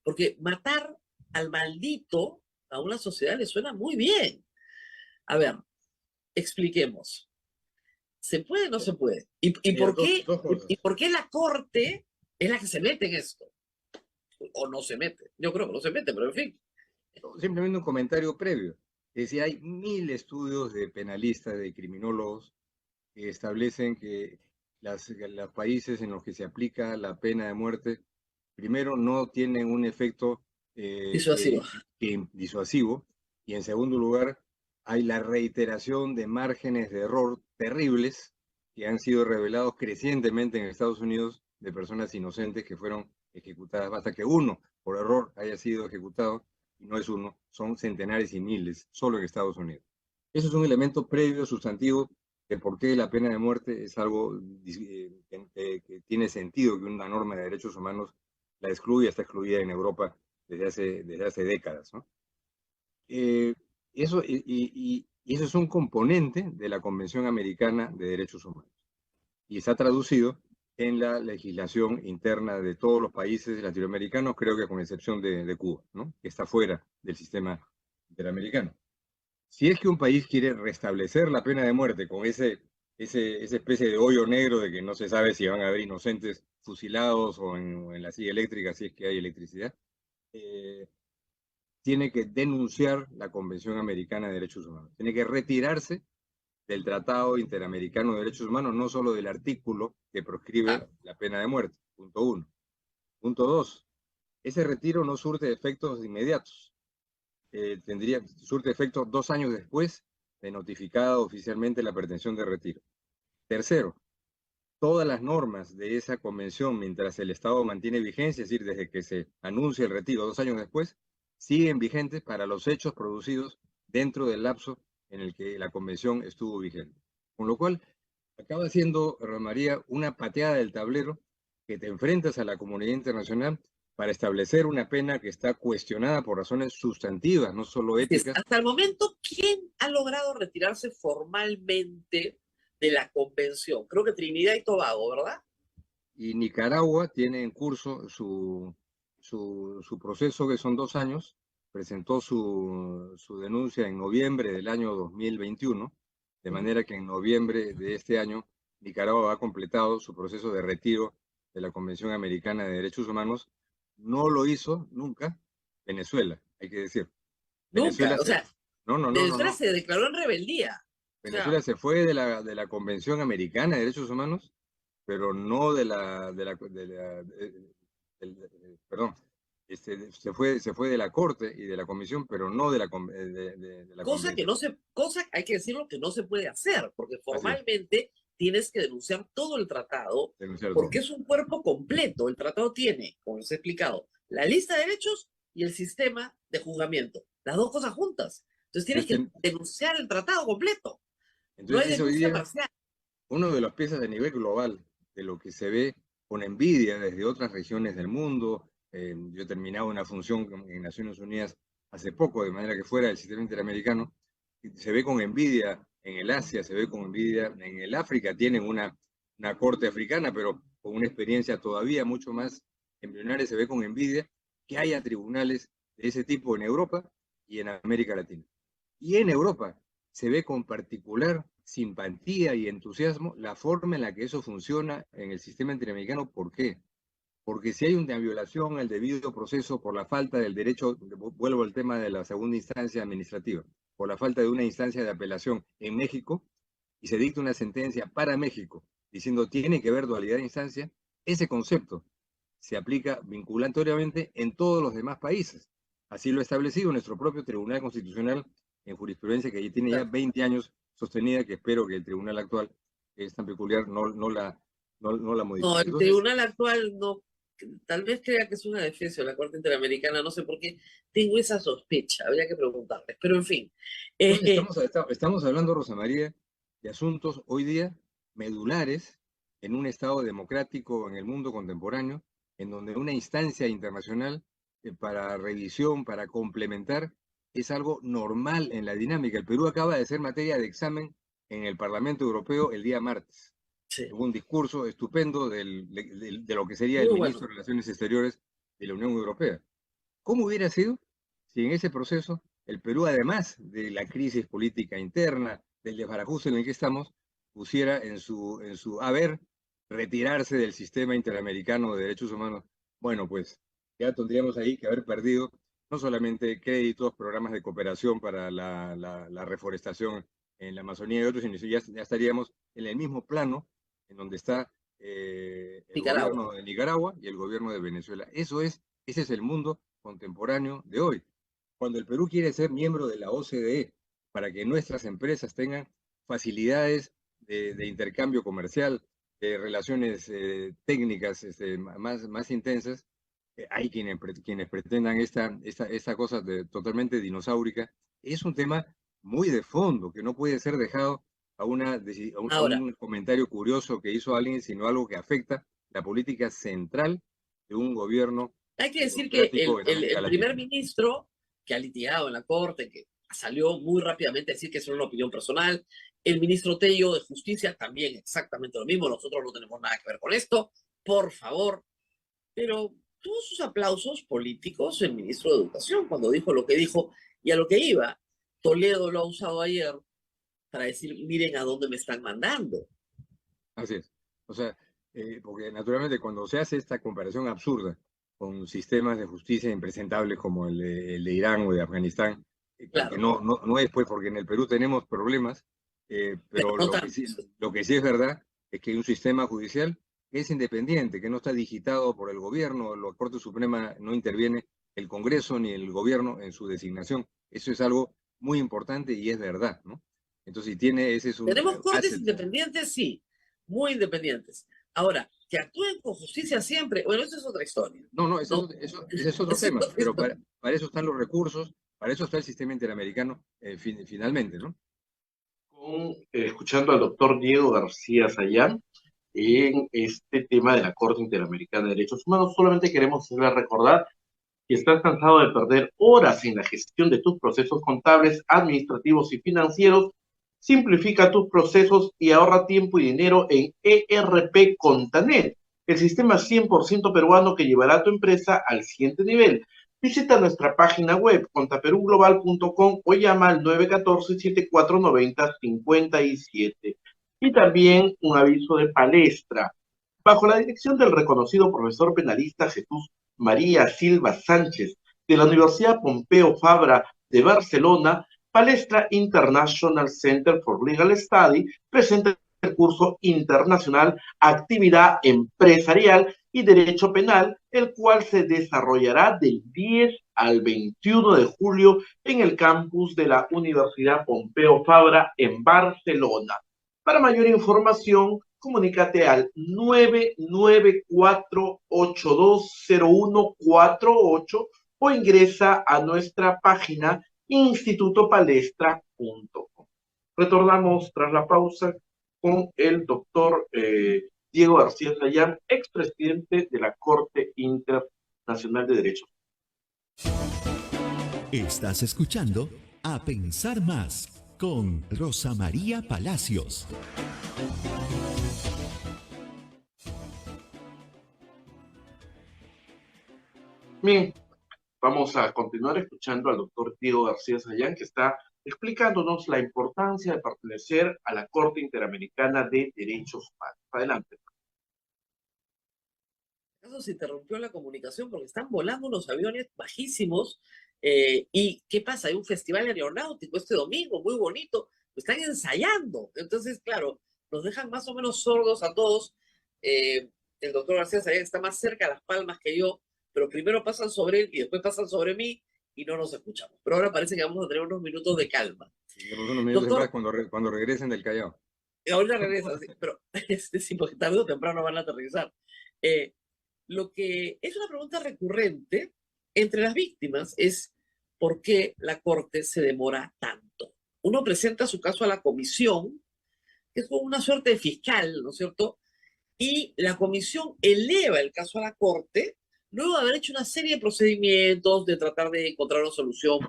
Speaker 3: porque matar al maldito a una sociedad le suena muy bien. A ver, expliquemos. ¿Se puede o no se puede? ¿Y
Speaker 6: Mira,
Speaker 3: por qué,
Speaker 6: dos cosas.
Speaker 3: y por qué la Corte es la que se mete en esto? ¿O no se mete? Yo creo que no se mete, pero en fin.
Speaker 6: Simplemente un comentario previo. Es decir, hay 1000 estudios de penalistas, de criminólogos, que establecen que los países en los que se aplica la pena de muerte, primero, no tienen un efecto
Speaker 3: Disuasivo.
Speaker 6: disuasivo, y en segundo lugar, hay la reiteración de márgenes de error terribles que han sido revelados crecientemente en Estados Unidos de personas inocentes que fueron ejecutadas. Basta que uno, por error, haya sido ejecutado, y no es uno, son centenares y miles solo en Estados Unidos. Eso es un elemento previo, sustantivo, de por qué la pena de muerte es algo que tiene sentido que una norma de derechos humanos la excluya, está excluida en Europa desde hace décadas, ¿no? Eso es un componente de la Convención Americana de Derechos Humanos y está traducido en la legislación interna de todos los países latinoamericanos, creo que con excepción de Cuba, ¿no? Que está fuera del sistema interamericano. Si es que un país quiere restablecer la pena de muerte con esa especie de hoyo negro de que no se sabe si van a haber inocentes fusilados o en la silla eléctrica, si es que hay electricidad, tiene que denunciar la Convención Americana de Derechos Humanos. Tiene que retirarse del Tratado Interamericano de Derechos Humanos, no solo del artículo que proscribe la pena de muerte, punto 1. Punto 2, ese retiro no surte efectos inmediatos. Surte efecto 2 años después de notificada oficialmente la pretensión de retiro. Tercero, todas las normas de esa convención, mientras el Estado mantiene vigencia, es decir, desde que se anuncia el retiro 2 años después, siguen vigentes para los hechos producidos dentro del lapso en el que la convención estuvo vigente. Con lo cual, acaba siendo, María, una pateada del tablero que te enfrentas a la comunidad internacional para establecer una pena que está cuestionada por razones sustantivas, no solo éticas.
Speaker 3: Hasta el momento, ¿quién ha logrado retirarse formalmente de la convención? Creo que Trinidad y Tobago, ¿verdad?
Speaker 6: Y Nicaragua tiene en curso su proceso, que son 2 años. Presentó su denuncia en noviembre del año 2021, de manera que en noviembre de este año Nicaragua ha completado su proceso de retiro de la Convención Americana de Derechos Humanos. No lo hizo nunca Venezuela, hay que decir.
Speaker 3: Venezuela nunca, o sea, Venezuela se declaró en rebeldía.
Speaker 6: Venezuela se fue de la Convención Americana de Derechos Humanos, pero no perdón, se fue de la Corte y de la Comisión, pero no de la
Speaker 3: cosa que no se, hay que decirlo, que no se puede hacer, porque formalmente tienes que denunciar todo el tratado, porque es un cuerpo completo. El tratado tiene, como les he explicado, la lista de derechos y el sistema de juzgamiento, las dos cosas juntas. Entonces tienes que denunciar el tratado completo.
Speaker 6: Entonces, no hay denuncia parcial. Uno de los piezas a nivel global de lo que se ve con envidia desde otras regiones del mundo. Yo he terminado una función en Naciones Unidas hace poco, de manera que fuera del sistema interamericano. Se ve con envidia en el Asia, se ve con envidia en el África. Tienen una corte africana, pero con una experiencia todavía mucho más embrionaria. Se ve con envidia que haya tribunales de ese tipo en Europa y en América Latina. Y en Europa se ve con particular simpatía y entusiasmo la forma en la que eso funciona en el sistema interamericano. ¿Por qué? Porque si hay una violación al debido proceso por la falta del derecho, vuelvo al tema de la segunda instancia administrativa, por la falta de una instancia de apelación en México, y se dicta una sentencia para México diciendo tiene que haber dualidad de instancia, ese concepto se aplica vinculatoriamente en todos los demás países. Así lo ha establecido nuestro propio Tribunal Constitucional en jurisprudencia que tiene ya 20 años sostenida, que espero que el tribunal actual, que es tan peculiar, no la modifique.
Speaker 3: No, el tribunal actual no Tal vez crea que es una defensa de la Corte Interamericana, no sé por qué tengo esa sospecha, habría que preguntarles, pero en fin.
Speaker 6: No, estamos hablando, Rosa María, de asuntos hoy día medulares en un Estado democrático en el mundo contemporáneo, en donde una instancia internacional para revisión, para complementar, es algo normal en la dinámica. El Perú acaba de ser materia de examen en el Parlamento Europeo el día martes.
Speaker 3: Sí,
Speaker 6: Hubo un discurso estupendo de lo que sería el
Speaker 3: muy
Speaker 6: ministro
Speaker 3: bueno.
Speaker 6: de Relaciones Exteriores de la Unión Europea. ¿Cómo hubiera sido si en ese proceso el Perú, además de la crisis política interna, del desbarajuste en el que estamos, pusiera en su haber retirarse del sistema interamericano de derechos humanos? Bueno, pues ya tendríamos ahí que haber perdido no solamente créditos, programas de cooperación para la reforestación en la Amazonía y otros, sino ya estaríamos en el mismo plano en donde está el
Speaker 3: Nicaragua.
Speaker 6: gobierno de Nicaragua y el gobierno de Venezuela. Ese es el mundo contemporáneo de hoy. Cuando el Perú quiere ser miembro de la OCDE para que nuestras empresas tengan facilidades de intercambio comercial, de relaciones técnicas más intensas, hay quienes pretendan esta cosa totalmente dinosaurica. Es un tema muy de fondo que no puede ser dejado a
Speaker 3: Ahora,
Speaker 6: un comentario curioso que hizo alguien, sino algo que afecta la política central de un gobierno
Speaker 3: hay que decir que
Speaker 6: democrático en América
Speaker 3: el primer
Speaker 6: Latina.
Speaker 3: ministro que ha litigado en la Corte, que salió muy rápidamente a decir que es una opinión personal, el ministro Tello de Justicia también exactamente lo mismo, nosotros no tenemos nada que ver con esto, por favor, pero tuvo sus aplausos políticos el ministro de Educación cuando dijo lo que dijo y a lo que iba. Toledo lo ha usado ayer para decir, miren a dónde me están mandando.
Speaker 6: Así es. O sea, porque naturalmente cuando se hace esta comparación absurda con sistemas de justicia impresentables como el de Irán o de Afganistán, que
Speaker 3: Claro,
Speaker 6: no es pues porque en el Perú tenemos problemas,
Speaker 3: pero
Speaker 6: pero
Speaker 3: no tanto.
Speaker 6: lo que sí es verdad es que hay un sistema judicial que es independiente, que no está digitado por el gobierno, la Corte Suprema no interviene, el Congreso ni el gobierno en su designación. Eso es algo muy importante y es verdad, ¿no? Entonces, si tiene, ese es un
Speaker 3: Tenemos cortes
Speaker 6: asset.
Speaker 3: independientes, sí, muy independientes. Ahora, que actúen con justicia siempre, bueno, eso es otra historia.
Speaker 6: No,
Speaker 3: ¿No?
Speaker 6: ese es otro
Speaker 3: Eso es
Speaker 6: tema,
Speaker 3: otra
Speaker 6: pero
Speaker 3: historia.
Speaker 6: para eso están los recursos, para eso está el sistema interamericano finalmente, ¿no?
Speaker 2: Escuchando al doctor Diego García Sayán en este tema de la Corte Interamericana de Derechos Humanos, solamente queremos hacerle recordar que estás cansado de perder horas en la gestión de tus procesos contables, administrativos y financieros. Simplifica tus procesos y ahorra tiempo y dinero en ERP Contanet, el sistema 100% peruano que llevará a tu empresa al siguiente nivel. Visita nuestra página web contaperuglobal.com o llama al 914-7490-57. Y también un aviso de palestra. Bajo la dirección del reconocido profesor penalista Jesús María Silva Sánchez de la Universidad Pompeu Fabra de Barcelona, Palestra International Center for Legal Study presenta el curso internacional Actividad Empresarial y Derecho Penal, el cual se desarrollará del 10 al 21 de julio en el campus de la Universidad Pompeu Fabra en Barcelona. Para mayor información, comunícate al 994-820148 o ingresa a nuestra página institutopalestra.com. Retornamos tras la pausa con el doctor Diego García Sayán, expresidente de la Corte Internacional de Derechos.
Speaker 1: Estás escuchando A Pensar Más con Rosa María Palacios.
Speaker 2: Bien, vamos a continuar escuchando al doctor Diego García Sayán, que está explicándonos la importancia de pertenecer a la Corte Interamericana de Derechos Humanos. Adelante.
Speaker 3: Eso se interrumpió la comunicación porque están volando unos aviones bajísimos. ¿Y qué pasa? Hay un festival aeronáutico este domingo, muy bonito. Lo están ensayando. Entonces, claro, nos dejan más o menos sordos a todos. El doctor García Sayán está más cerca a Las Palmas que yo, pero primero pasan sobre él y después pasan sobre mí y no nos escuchamos. Pero ahora parece que vamos a tener unos minutos de calma.
Speaker 6: Tenemos unos minutos
Speaker 3: Doctor,
Speaker 6: más cuando regresen del Callao.
Speaker 3: ahorita regresa, sí, pero sí, porque tarde o temprano van a aterrizar. lo que es una pregunta recurrente entre las víctimas es ¿por qué la Corte se demora tanto? Uno presenta su caso a la comisión, que es como una suerte de fiscal, ¿no es cierto? Y la comisión eleva el caso a la Corte, luego de haber hecho una serie de procedimientos, de tratar de encontrar una solución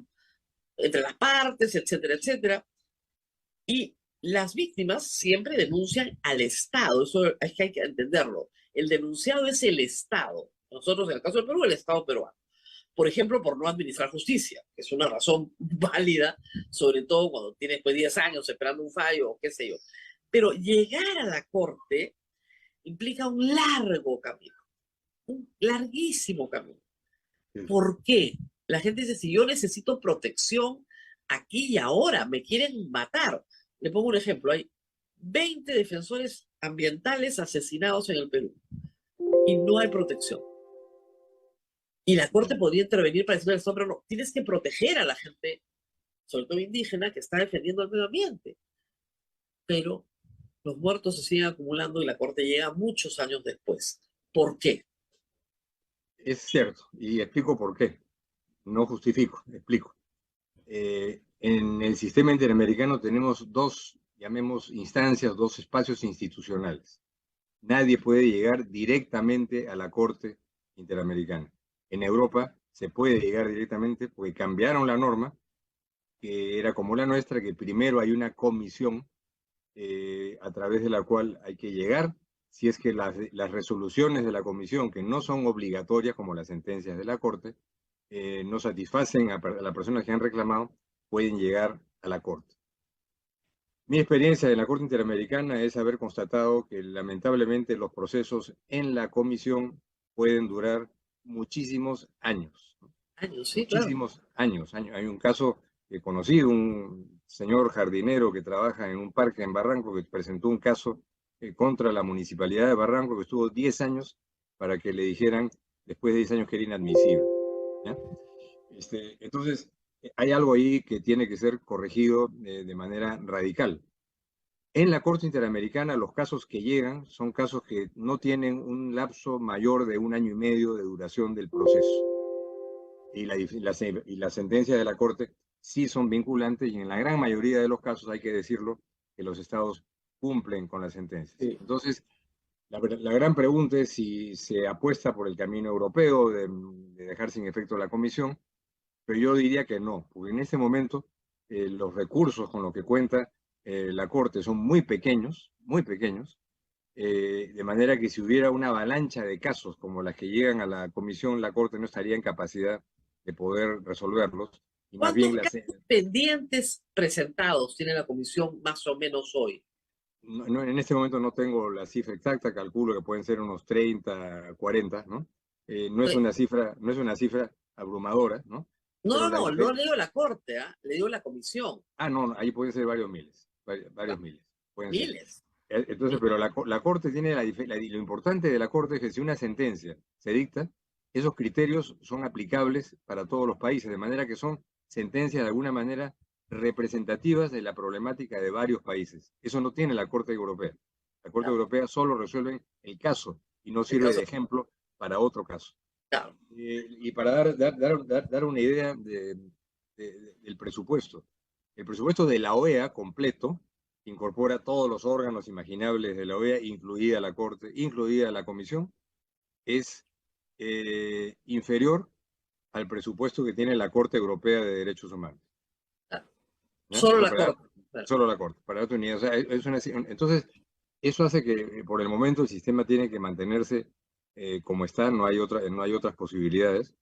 Speaker 3: entre las partes, etcétera, etcétera. Y las víctimas siempre denuncian al Estado, eso es que hay que entenderlo. El denunciado es el Estado. Nosotros, en el caso del Perú, el Estado peruano. Por ejemplo, por no administrar justicia, que es una razón válida, sobre todo cuando tienes pues 10 años esperando un fallo o qué sé yo. Pero llegar a la Corte implica un largo camino, un larguísimo camino. ¿Por qué? La gente dice, si yo necesito protección aquí y ahora, me quieren matar. Le pongo un ejemplo, hay 20 defensores ambientales asesinados en el Perú y no hay protección. Y la Corte podría intervenir para decirle al Estado, pero no, tienes que proteger a la gente, sobre todo indígena, que está defendiendo el medio ambiente. Pero los muertos se siguen acumulando y la Corte llega muchos años después. ¿Por qué?
Speaker 6: Es cierto, y explico por qué. No justifico, explico. En el sistema interamericano tenemos dos, llamemos instancias, dos espacios institucionales. Nadie puede llegar directamente a la Corte Interamericana. En Europa se puede llegar directamente porque cambiaron la norma, que era como la nuestra, que primero hay una comisión a través de la cual hay que llegar, si es que las resoluciones de la comisión, que no son obligatorias como las sentencias de la Corte, no satisfacen a las personas que han reclamado, pueden llegar a la Corte. Mi experiencia en la Corte Interamericana es haber constatado que lamentablemente los procesos en la comisión pueden durar muchísimos años.
Speaker 3: Años, sí,
Speaker 6: muchísimos
Speaker 3: claro.
Speaker 6: años. Hay un caso que conocí, un señor jardinero que trabaja en un parque en Barranco, que presentó un caso contra la municipalidad de Barranco, que estuvo 10 años para que le dijeran, después de 10 años, que era inadmisible. ¿Ya? Entonces, hay algo ahí que tiene que ser corregido de manera radical. En la Corte Interamericana, los casos que llegan son casos que no tienen un lapso mayor de 1 año y medio de duración del proceso. Y la sentencia de la Corte sí son vinculantes, y en la gran mayoría de los casos, hay que decirlo, que los estados cumplen con las sentencias. Sí. Entonces, la gran pregunta es si se apuesta por el camino europeo de dejar sin efecto la comisión, pero yo diría que no, porque en este momento los recursos con los que cuenta la Corte son muy pequeños, de manera que si hubiera una avalancha de casos como las que llegan a la comisión, la Corte no estaría en capacidad de poder resolverlos. Y más bien
Speaker 3: ¿Cuántos casos pendientes presentados tiene la comisión más o menos hoy?
Speaker 6: No, en este momento no tengo la cifra exacta, calculo que pueden ser unos 30, 40, ¿no? No es una cifra abrumadora, ¿no?
Speaker 3: No leo la Corte, le digo la comisión.
Speaker 6: No, ahí pueden ser varios miles, miles.
Speaker 3: ¿Miles?
Speaker 6: Entonces, pero la Corte tiene lo importante de la Corte es que si una sentencia se dicta, esos criterios son aplicables para todos los países, de manera que son sentencias de alguna manera representativas de la problemática de varios países. Eso no tiene la Corte Europea. La Corte Europea solo resuelve el caso y no sirve de ejemplo para otro caso.
Speaker 3: Claro.
Speaker 6: Y para dar una idea del presupuesto. El presupuesto de la OEA completo incorpora todos los órganos imaginables de la OEA, incluida la Corte, incluida la Comisión, es inferior al presupuesto que tiene la Corte Europea de Derechos Humanos. ¿No?
Speaker 3: Solo la Corte.
Speaker 6: Solo la Corte, para darte una idea. O sea, entonces, eso hace que por el momento el sistema tiene que mantenerse como está, no hay otras posibilidades.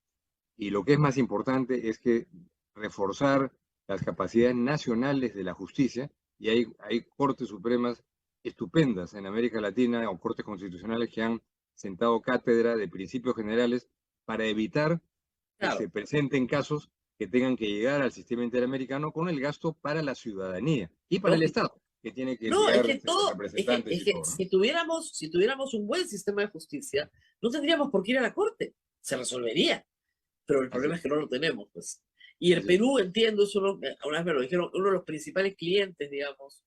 Speaker 6: Y lo que es más importante es que reforzar las capacidades nacionales de la justicia, y hay cortes supremas estupendas en América Latina, o cortes constitucionales que han sentado cátedra de principios generales para evitar que se presenten casos que tengan que llegar al sistema interamericano con el gasto para la ciudadanía y para el Estado, que tiene que enviar representantes y todo, ¿no?
Speaker 3: Si tuviéramos un buen sistema de justicia, no tendríamos por qué ir a la Corte, se resolvería, pero el problema es que no lo tenemos, pues. Y el Perú, entiendo, eso una vez me lo dijeron, uno de los principales clientes, digamos,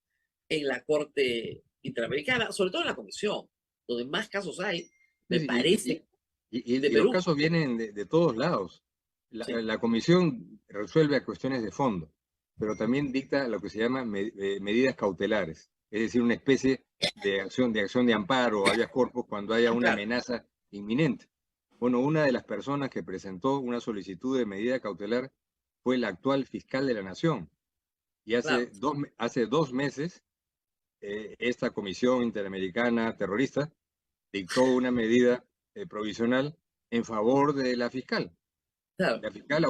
Speaker 3: en la Corte Interamericana, sobre todo en la Comisión, donde más casos hay, me parece
Speaker 6: Y
Speaker 3: de
Speaker 6: los
Speaker 3: Perú.
Speaker 6: casos vienen de todos lados.
Speaker 3: Sí,
Speaker 6: La comisión resuelve a cuestiones de fondo, pero también dicta lo que se llama medidas cautelares, es decir, una especie de acción de amparo o habeas corpus cuando haya una
Speaker 3: claro,
Speaker 6: amenaza inminente. Bueno, una de las personas que presentó una solicitud de medida cautelar fue el actual fiscal de la Nación. Y
Speaker 3: claro,
Speaker 6: hace 2 meses, esta comisión interamericana terrorista dictó una medida provisional en favor de la fiscal.
Speaker 3: claro,
Speaker 6: La fiscal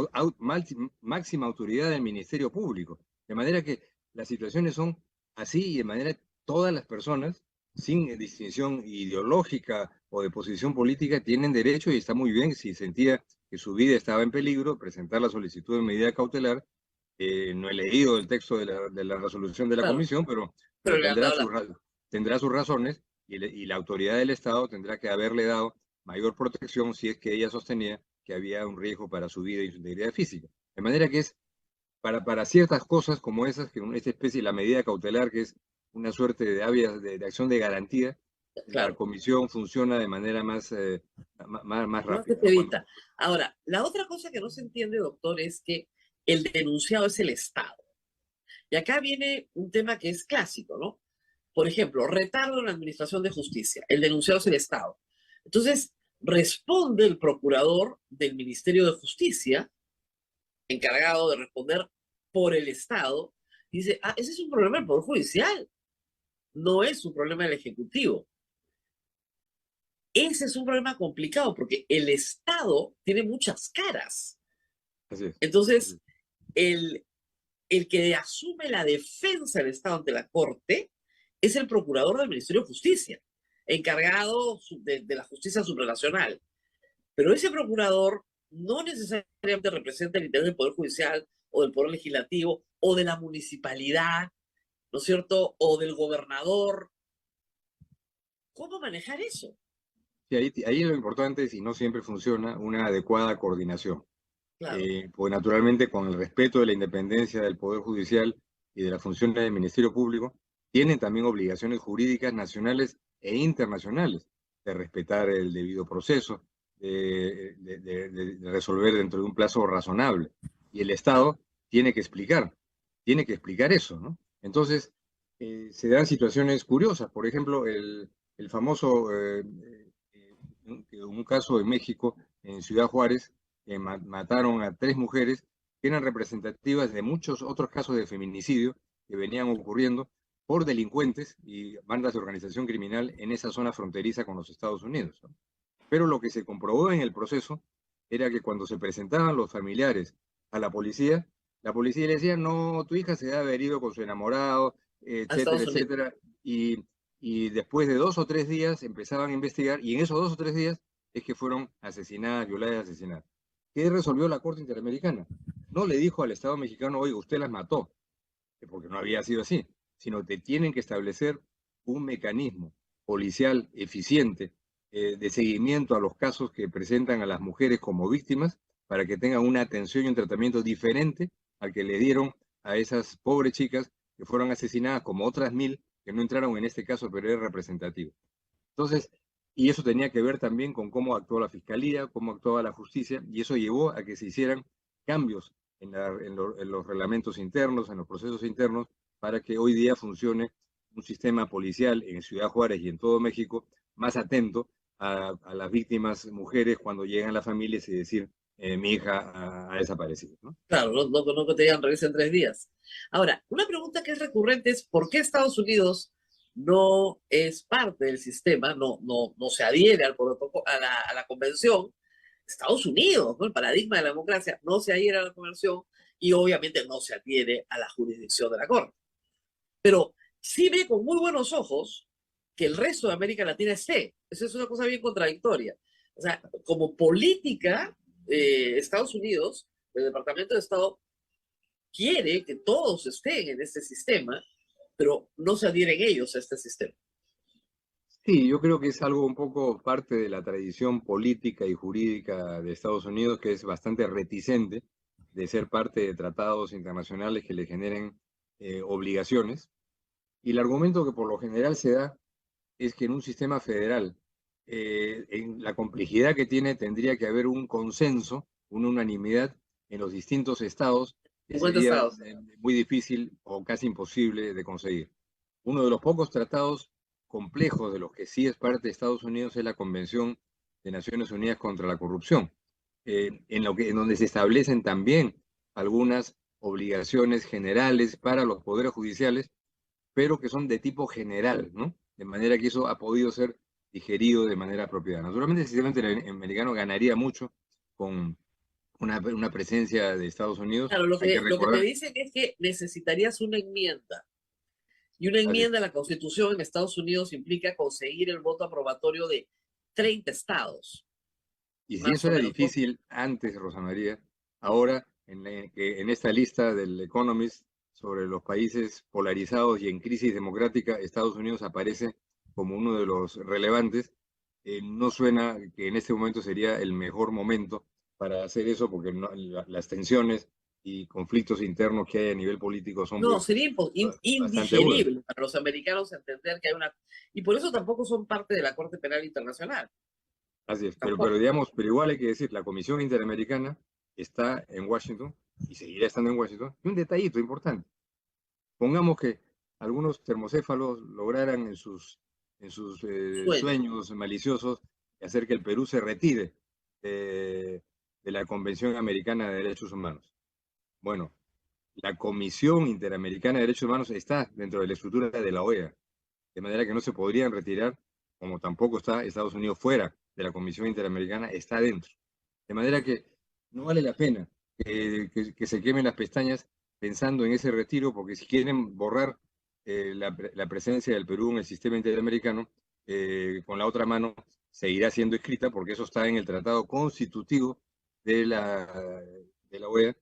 Speaker 6: máxima autoridad del Ministerio Público. De manera que las situaciones son así y de manera que todas las personas, sin distinción ideológica o de posición política, tienen derecho, y está muy bien si sentía que su vida estaba en peligro, presentar la solicitud de medida cautelar. No he leído el texto de la resolución de la
Speaker 3: claro.
Speaker 6: comisión, pero
Speaker 3: Pero le han
Speaker 6: tendrá
Speaker 3: dado la...
Speaker 6: tendrá sus razones y la autoridad del Estado tendrá que haberle dado mayor protección si es que ella sostenía que había un riesgo para su vida y su integridad física. De manera que es para ciertas cosas como esas, que esta especie, la medida cautelar, que es una suerte de acción de garantía, la
Speaker 3: Claro,
Speaker 6: comisión funciona de manera más
Speaker 3: más que
Speaker 6: rápida,
Speaker 3: se
Speaker 6: ¿no?
Speaker 3: evita. Ahora, la otra cosa que no se entiende, doctor, es que el denunciado es el Estado. Y acá viene un tema que es clásico, ¿no? Por ejemplo, retardo en la administración de justicia. El denunciado es el Estado. Entonces, responde el procurador del Ministerio de Justicia, encargado de responder por el Estado, dice, ah, ese es un problema del Poder Judicial, no es un problema del Ejecutivo. Ese es un problema complicado porque el Estado tiene muchas caras.
Speaker 6: Así es.
Speaker 3: Entonces, el, el que asume la defensa del Estado ante la Corte es el procurador del Ministerio de Justicia, encargado de la justicia supranacional. Pero ese procurador no necesariamente representa el interés del Poder Judicial o del Poder Legislativo o de la municipalidad, ¿no es cierto? O del gobernador. ¿Cómo manejar eso?
Speaker 6: Sí, ahí lo importante es, y no siempre funciona, una adecuada coordinación.
Speaker 3: Claro,
Speaker 6: Pues naturalmente con el respeto de la independencia del Poder Judicial y de las funciones del Ministerio Público, tienen también obligaciones jurídicas nacionales e internacionales de respetar el debido proceso, de resolver dentro de un plazo razonable. Y el Estado tiene que explicar eso, ¿no? Entonces, se dan situaciones curiosas. Por ejemplo, el famoso, un caso en México, en Ciudad Juárez, mataron a 3 mujeres que eran representativas de muchos otros casos de feminicidio que venían ocurriendo por delincuentes y bandas de organización criminal en esa zona fronteriza con los Estados Unidos, ¿no? Pero lo que se comprobó en el proceso era que cuando se presentaban los familiares a la policía le decía, no, tu hija se debe haber ido con su enamorado,
Speaker 3: a
Speaker 6: etcétera,
Speaker 3: Estados Unidos.
Speaker 6: etcétera. Y después de 2 o 3 días empezaban a investigar, y en esos 2 o 3 días es que fueron asesinadas, violadas y asesinadas. ¿Qué resolvió la Corte Interamericana? No le dijo al Estado mexicano, oiga, usted las mató, porque no había sido así, sino que tienen que establecer un mecanismo policial eficiente de seguimiento a los casos que presentan a las mujeres como víctimas para que tengan una atención y un tratamiento diferente al que le dieron a esas pobres chicas que fueron asesinadas, como otras 1000 que no entraron en este caso, pero era representativo. Entonces, y eso tenía que ver también con cómo actuó la Fiscalía, cómo actuaba la justicia, y eso llevó a que se hicieran cambios en los reglamentos internos, en los procesos internos, para que hoy día funcione un sistema policial en Ciudad Juárez y en todo México más atento a las víctimas mujeres cuando llegan las familias y decir, mi hija ha desaparecido, ¿no?
Speaker 3: Claro, no que te digan regresa en 3 días. Ahora, una pregunta que es recurrente es ¿por qué Estados Unidos no es parte del sistema, no se adhiere al protocolo, a la convención? Estados Unidos, ¿no? El paradigma de la democracia, no se adhiere a la convención y obviamente no se adhiere a la jurisdicción de la Corte. Pero sí ve con muy buenos ojos que el resto de América Latina esté. Eso es una cosa bien contradictoria. O sea, como política, Estados Unidos, el Departamento de Estado, quiere que todos estén en este sistema, pero no se adhieren ellos a este sistema.
Speaker 6: Sí, yo creo que es algo un poco parte de la tradición política y jurídica de Estados Unidos, que es bastante reticente de ser parte de tratados internacionales que le generen obligaciones. Y el argumento que por lo general se da es que en un sistema federal en la complejidad que tiene, tendría que haber un consenso, una unanimidad en los distintos estados, que
Speaker 3: 50
Speaker 6: sería
Speaker 3: estados.
Speaker 6: muy difícil o casi imposible de conseguir. Uno de los pocos tratados complejos de los que sí es parte de Estados Unidos es la Convención de Naciones Unidas contra la Corrupción, en donde se establecen también algunas obligaciones generales para los poderes judiciales, pero que son de tipo general, ¿no? De manera que eso ha podido ser digerido de manera apropiada. Naturalmente, el sistema interamericano ganaría mucho con una presencia de Estados Unidos.
Speaker 3: Claro,
Speaker 6: Hay que
Speaker 3: lo que te
Speaker 6: recordar,
Speaker 3: dicen es que necesitarías una enmienda. Y una
Speaker 6: así,
Speaker 3: enmienda a la Constitución en Estados Unidos implica conseguir el voto aprobatorio de 30 estados,
Speaker 6: y si
Speaker 3: más
Speaker 6: eso
Speaker 3: o
Speaker 6: era
Speaker 3: menos, ¿no?
Speaker 6: difícil antes, Rosa María, ahora en esta lista del Economist sobre los países polarizados y en crisis democrática, Estados Unidos aparece como uno de los relevantes. No suena que en este momento sería el mejor momento para hacer eso, porque las tensiones y conflictos internos que hay a nivel político son
Speaker 3: No,
Speaker 6: pues
Speaker 3: sería
Speaker 6: bastante duros.
Speaker 3: indigerible para los americanos entender que hay una... Y por eso tampoco son parte de la Corte Penal Internacional.
Speaker 6: Así es,
Speaker 3: Tampoco.
Speaker 6: pero igual hay que decir, la Comisión Interamericana está en Washington y seguirá estando en Washington. Y un detallito importante, pongamos que algunos termocéfalos lograran en sus
Speaker 3: Sueño.
Speaker 6: sueños maliciosos hacer que el Perú se retire de la Convención Americana de Derechos Humanos. Bueno, la Comisión Interamericana de Derechos Humanos está dentro de la estructura de la OEA, de manera que no se podrían retirar, como tampoco está Estados Unidos fuera de la Comisión Interamericana, está dentro. De manera que no vale la pena que se quemen las pestañas pensando en ese retiro, porque si quieren borrar la presencia del Perú en el sistema interamericano, con la otra mano seguirá siendo escrita, porque eso está en el tratado constitutivo de la OEA,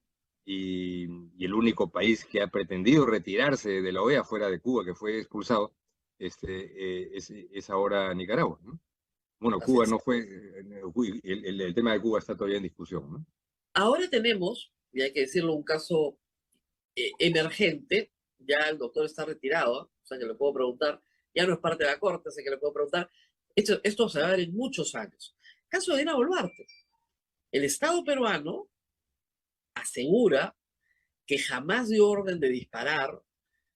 Speaker 6: y el único país que ha pretendido retirarse de la OEA fuera de Cuba, que fue expulsado, es ahora Nicaragua, ¿no? Bueno,
Speaker 3: Así
Speaker 6: Cuba
Speaker 3: es.
Speaker 6: no fue, el tema de Cuba está todavía en discusión, ¿no?
Speaker 3: Ahora tenemos, y hay que decirlo, un caso emergente. Ya el doctor está retirado, o sea que le puedo preguntar, ya no es parte de la Corte, así que le puedo preguntar. Esto se va a ver en muchos años. Caso de Dina Boluarte. El Estado peruano asegura que jamás dio orden de disparar,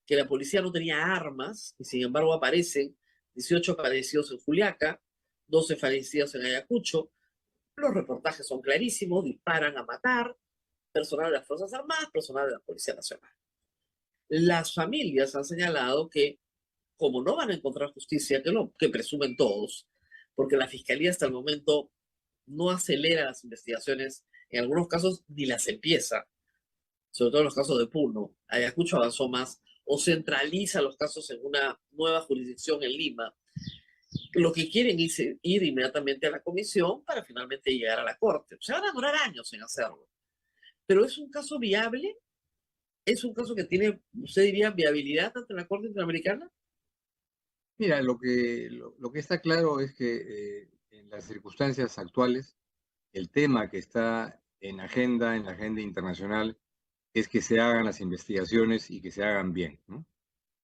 Speaker 3: que la policía no tenía armas, y sin embargo aparecen 18 fallecidos en Juliaca, 12 fallecidos en Ayacucho. Los reportajes son clarísimos, disparan a matar, personal de las Fuerzas Armadas, personal de la Policía Nacional. Las familias han señalado que, como no van a encontrar justicia, que presumen todos, porque la Fiscalía hasta el momento no acelera las investigaciones, en algunos casos ni las empieza, sobre todo en los casos de Puno. Ayacucho avanzó más, o centraliza los casos en una nueva jurisdicción en Lima. Lo que quieren es ir inmediatamente a la comisión para finalmente llegar a la Corte. Se van a demorar años en hacerlo. Pero es un caso viable, es un caso que tiene, usted diría, viabilidad ante la Corte Interamericana.
Speaker 6: Mira, lo que está claro es que en las circunstancias actuales, el tema que está en la agenda internacional, es que se hagan las investigaciones y que se hagan bien, ¿no?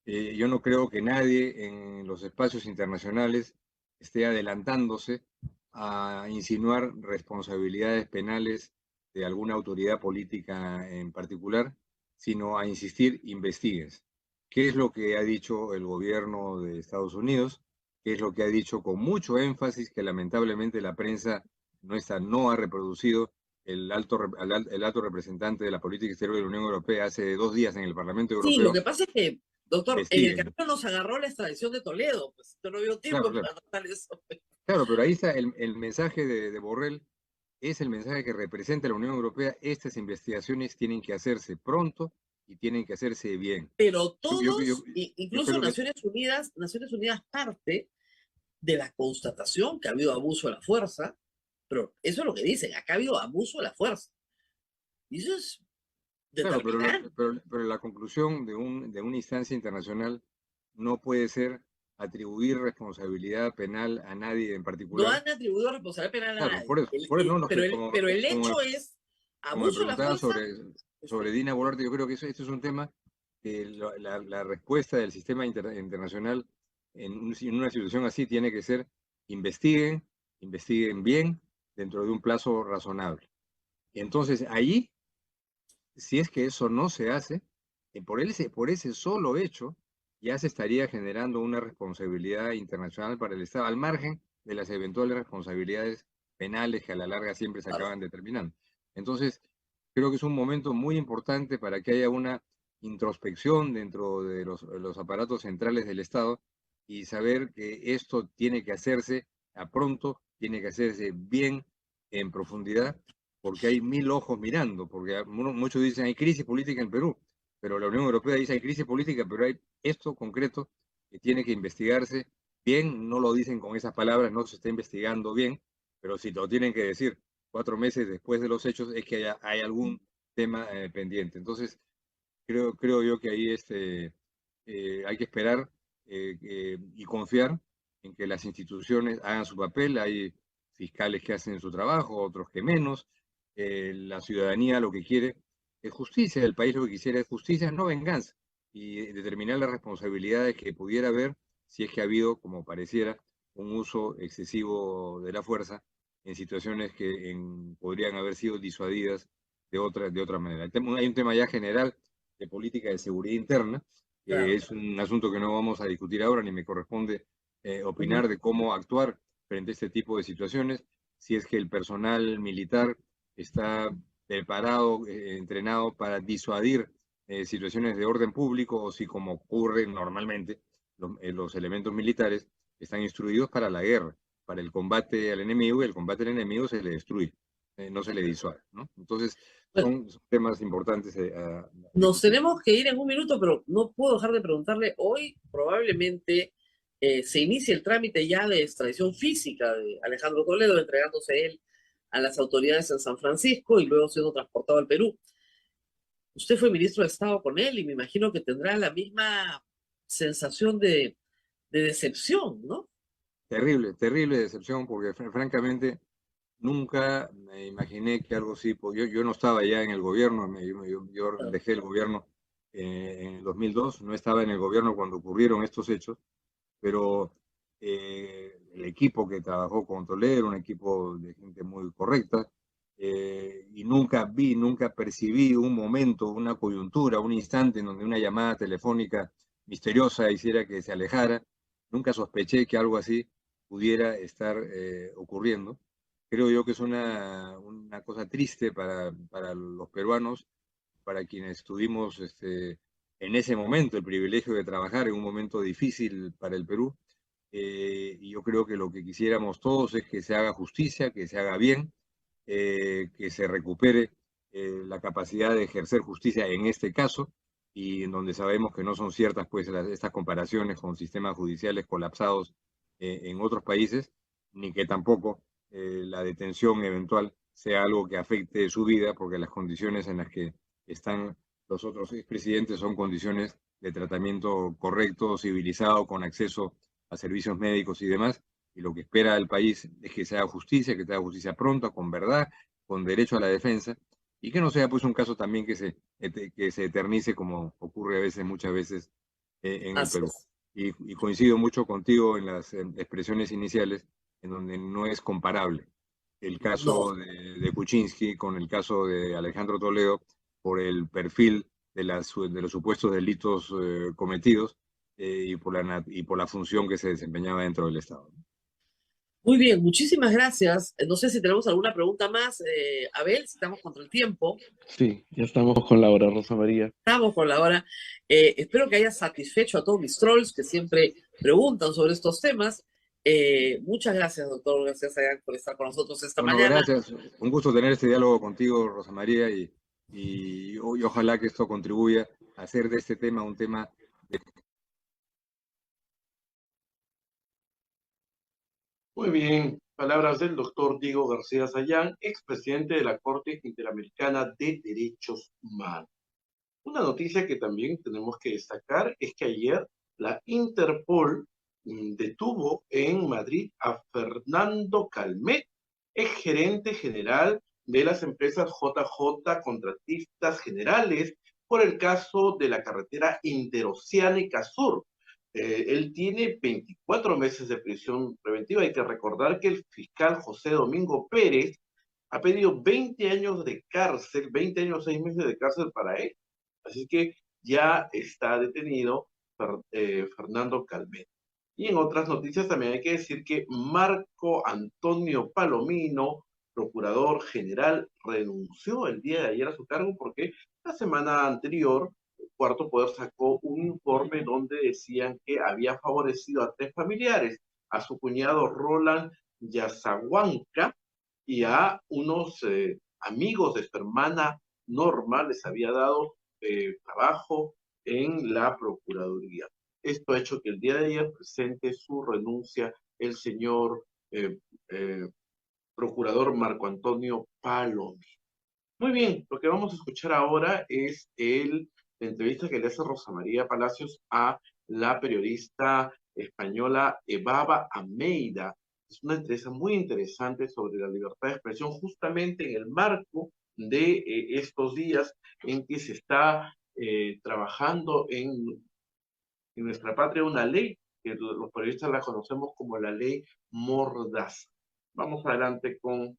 Speaker 6: Yo no creo que nadie en los espacios internacionales esté adelantándose a insinuar responsabilidades penales de alguna autoridad política en particular, sino a insistir, investigues. ¿Qué es lo que ha dicho el gobierno de Estados Unidos? ¿Qué es lo que ha dicho con mucho énfasis que lamentablemente la prensa no ha reproducido? El alto representante de la política exterior de la Unión Europea hace 2 días en el Parlamento
Speaker 3: Sí, lo
Speaker 6: Europeo.
Speaker 3: que pasa es que, doctor, en el
Speaker 6: Investiguen.
Speaker 3: camino nos agarró la extradición de Toledo, pues usted no dio tiempo
Speaker 6: Claro,
Speaker 3: para tratar eso.
Speaker 6: claro, pero ahí está el mensaje de Borrell, es el mensaje que representa la Unión Europea. Estas investigaciones tienen que hacerse pronto y tienen que hacerse bien.
Speaker 3: Pero
Speaker 6: Yo
Speaker 3: todos, incluso
Speaker 6: creo que,
Speaker 3: Naciones Unidas parte de la constatación que ha habido abuso de la fuerza, pero eso es lo que dicen, acá ha habido abuso de la fuerza. Y eso es
Speaker 6: claro,
Speaker 3: determinante.
Speaker 6: pero la conclusión de una instancia internacional no puede ser atribuir responsabilidad penal a nadie en
Speaker 3: No
Speaker 6: particular.
Speaker 3: han atribuido responsabilidad penal a
Speaker 6: Claro,
Speaker 3: nadie.
Speaker 6: por eso no, no,
Speaker 3: Pero el
Speaker 6: como
Speaker 3: hecho es
Speaker 6: me
Speaker 3: abuso de la
Speaker 6: preguntaba
Speaker 3: fuerza.
Speaker 6: sobre Dina Boluarte, yo creo que esto es un tema que la respuesta del sistema internacional en una situación así tiene que ser investiguen bien dentro de un plazo razonable. Entonces, allí, si es que eso no se hace, por ese solo hecho, ya se estaría generando una responsabilidad internacional para el Estado, al margen de las eventuales responsabilidades penales que a la larga siempre se acaban determinando. Entonces, creo que es un momento muy importante para que haya una introspección dentro de los aparatos centrales del Estado y saber que esto tiene que hacerse a pronto, tiene que hacerse bien, en profundidad, porque hay 1000 ojos mirando, porque muchos dicen hay crisis política en Perú, pero la Unión Europea dice hay crisis política, pero hay esto concreto que tiene que investigarse bien, no lo dicen con esas palabras, no se está investigando bien, pero si lo tienen que decir 4 meses después de los hechos es que hay algún tema pendiente. Entonces, creo yo que ahí hay que esperar y confiar en que las instituciones hagan su papel. Hay fiscales que hacen su trabajo, otros que menos. La ciudadanía lo que quiere es justicia, el país lo que quisiera es justicia, no venganza, y determinar las responsabilidades que pudiera haber si es que ha habido, como pareciera, un uso excesivo de la fuerza en situaciones que podrían haber sido disuadidas de otra manera. Hay un tema ya general de política de seguridad interna,
Speaker 3: Claro.
Speaker 6: es un asunto que no vamos a discutir ahora, ni me corresponde opinar de cómo actuar frente a este tipo de situaciones, si es que el personal militar está preparado, entrenado para disuadir situaciones de orden público, o si, como ocurre normalmente, los elementos militares están instruidos para la guerra, para el combate al enemigo, y el combate al enemigo se le destruye, no se le disuade, ¿no? Entonces, son temas importantes.
Speaker 3: Nos tenemos que ir en un minuto, pero no puedo dejar de preguntarle, hoy probablemente se inicia el trámite ya de extradición física de Alejandro Toledo, entregándose él a las autoridades en San Francisco y luego siendo transportado al Perú. Usted fue ministro de Estado con él y me imagino que tendrá la misma sensación de decepción, ¿no?
Speaker 6: Terrible decepción, porque francamente nunca me imaginé que algo así, yo no estaba ya en el gobierno, yo dejé el gobierno en el 2002, no estaba en el gobierno cuando ocurrieron estos hechos, pero el equipo que trabajó con Toledo era un equipo de gente muy correcta, y nunca percibí un momento, una coyuntura, un instante en donde una llamada telefónica misteriosa hiciera que se alejara. Nunca sospeché que algo así pudiera estar ocurriendo. Creo yo que es una cosa triste para los peruanos, para quienes tuvimos en ese momento el privilegio de trabajar en un momento difícil para el Perú. Y yo creo que lo que quisiéramos todos es que se haga justicia, que se haga bien, que se recupere la capacidad de ejercer justicia en este caso, y en donde sabemos que no son ciertas pues estas comparaciones con sistemas judiciales colapsados en otros países, ni que tampoco la detención eventual sea algo que afecte su vida, porque las condiciones en las que están los otros expresidentes son condiciones de tratamiento correcto, civilizado, con acceso a servicios médicos y demás, y lo que espera el país es que se haga justicia, que se haga justicia pronta, con verdad, con derecho a la defensa, y que no sea pues un caso también que se eternice como ocurre muchas veces en el Perú. Y coincido mucho contigo en las expresiones iniciales, en donde no es comparable el caso de Kuczynski con el caso de Alejandro Toledo, por el perfil de los supuestos delitos cometidos y por la función que se desempeñaba dentro del Estado.
Speaker 3: Muy bien, muchísimas gracias. No sé si tenemos alguna pregunta más. Abel, si estamos contra el tiempo.
Speaker 7: Sí, ya estamos con la hora, Rosa María.
Speaker 3: Estamos con la hora. Espero que haya satisfecho a todos mis trolls que siempre preguntan sobre estos temas. Muchas gracias, doctor. Gracias por estar con nosotros esta mañana.
Speaker 6: Gracias. Un gusto tener este diálogo contigo, Rosa María, y ojalá que esto contribuya a hacer de este tema un tema de...
Speaker 2: Muy bien, palabras del doctor Diego García Sayán, expresidente de la Corte Interamericana de Derechos Humanos. Una noticia que también tenemos que destacar es que ayer la Interpol detuvo en Madrid a Fernando Calmet, exgerente general de las empresas JJ Contratistas Generales, por el caso de la carretera Interoceánica Sur, Él tiene 24 meses de prisión preventiva. Hay que recordar que el fiscal José Domingo Pérez ha pedido 20 años de cárcel, 20 años, 6 meses de cárcel para él. Así que ya está detenido Fernando Calmet. Y en otras noticias también hay que decir que Marco Antonio Palomino, procurador general, renunció el día de ayer a su cargo porque la semana anterior el Cuarto Poder sacó un informe donde decían que había favorecido a 3 familiares, a su cuñado Roland Yazahuanca y a unos amigos de su hermana Norma, les había dado trabajo en la Procuraduría. Esto ha hecho que el día de ayer presente su renuncia el señor procurador Marco Antonio Palomino. Muy bien, lo que vamos a escuchar ahora es la entrevista que le hace Rosa María Palacios a la periodista española Evaba Almeida. Es una entrevista muy interesante sobre la libertad de expresión, justamente en el marco de estos días en que se está trabajando en nuestra patria una ley, que los periodistas la conocemos como la ley Mordaza. Vamos adelante con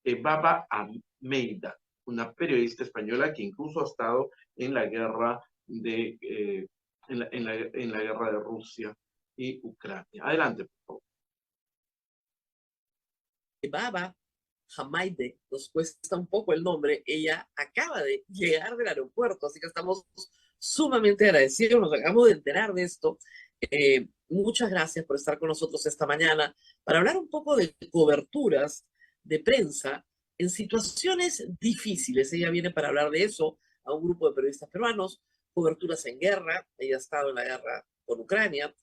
Speaker 2: Evaba Almeida, una periodista española que incluso ha estado en la guerra de en la guerra de Rusia y Ucrania. Adelante, por favor.
Speaker 3: Evaba Almeida, nos cuesta un poco el nombre, ella acaba de llegar del aeropuerto, así que estamos sumamente agradecidos, nos acabamos de enterar de esto. Muchas gracias por estar con nosotros esta mañana para hablar un poco de coberturas de prensa en situaciones difíciles. Ella viene para hablar de eso a un grupo de periodistas peruanos, coberturas en guerra, ella ha estado en la guerra con Ucrania,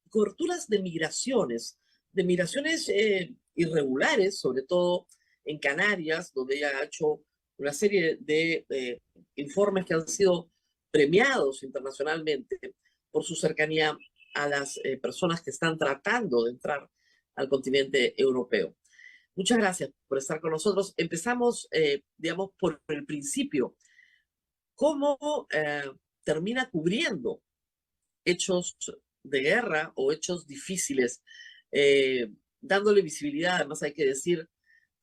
Speaker 3: coberturas de migraciones irregulares, sobre todo en Canarias, donde ella ha hecho una serie de informes que han sido premiados internacionalmente por su cercanía a las personas que están tratando de entrar al continente europeo. Muchas gracias por estar con nosotros. Empezamos, digamos, por el principio. ¿Cómo termina cubriendo hechos de guerra o hechos difíciles, dándole visibilidad, además hay que decir,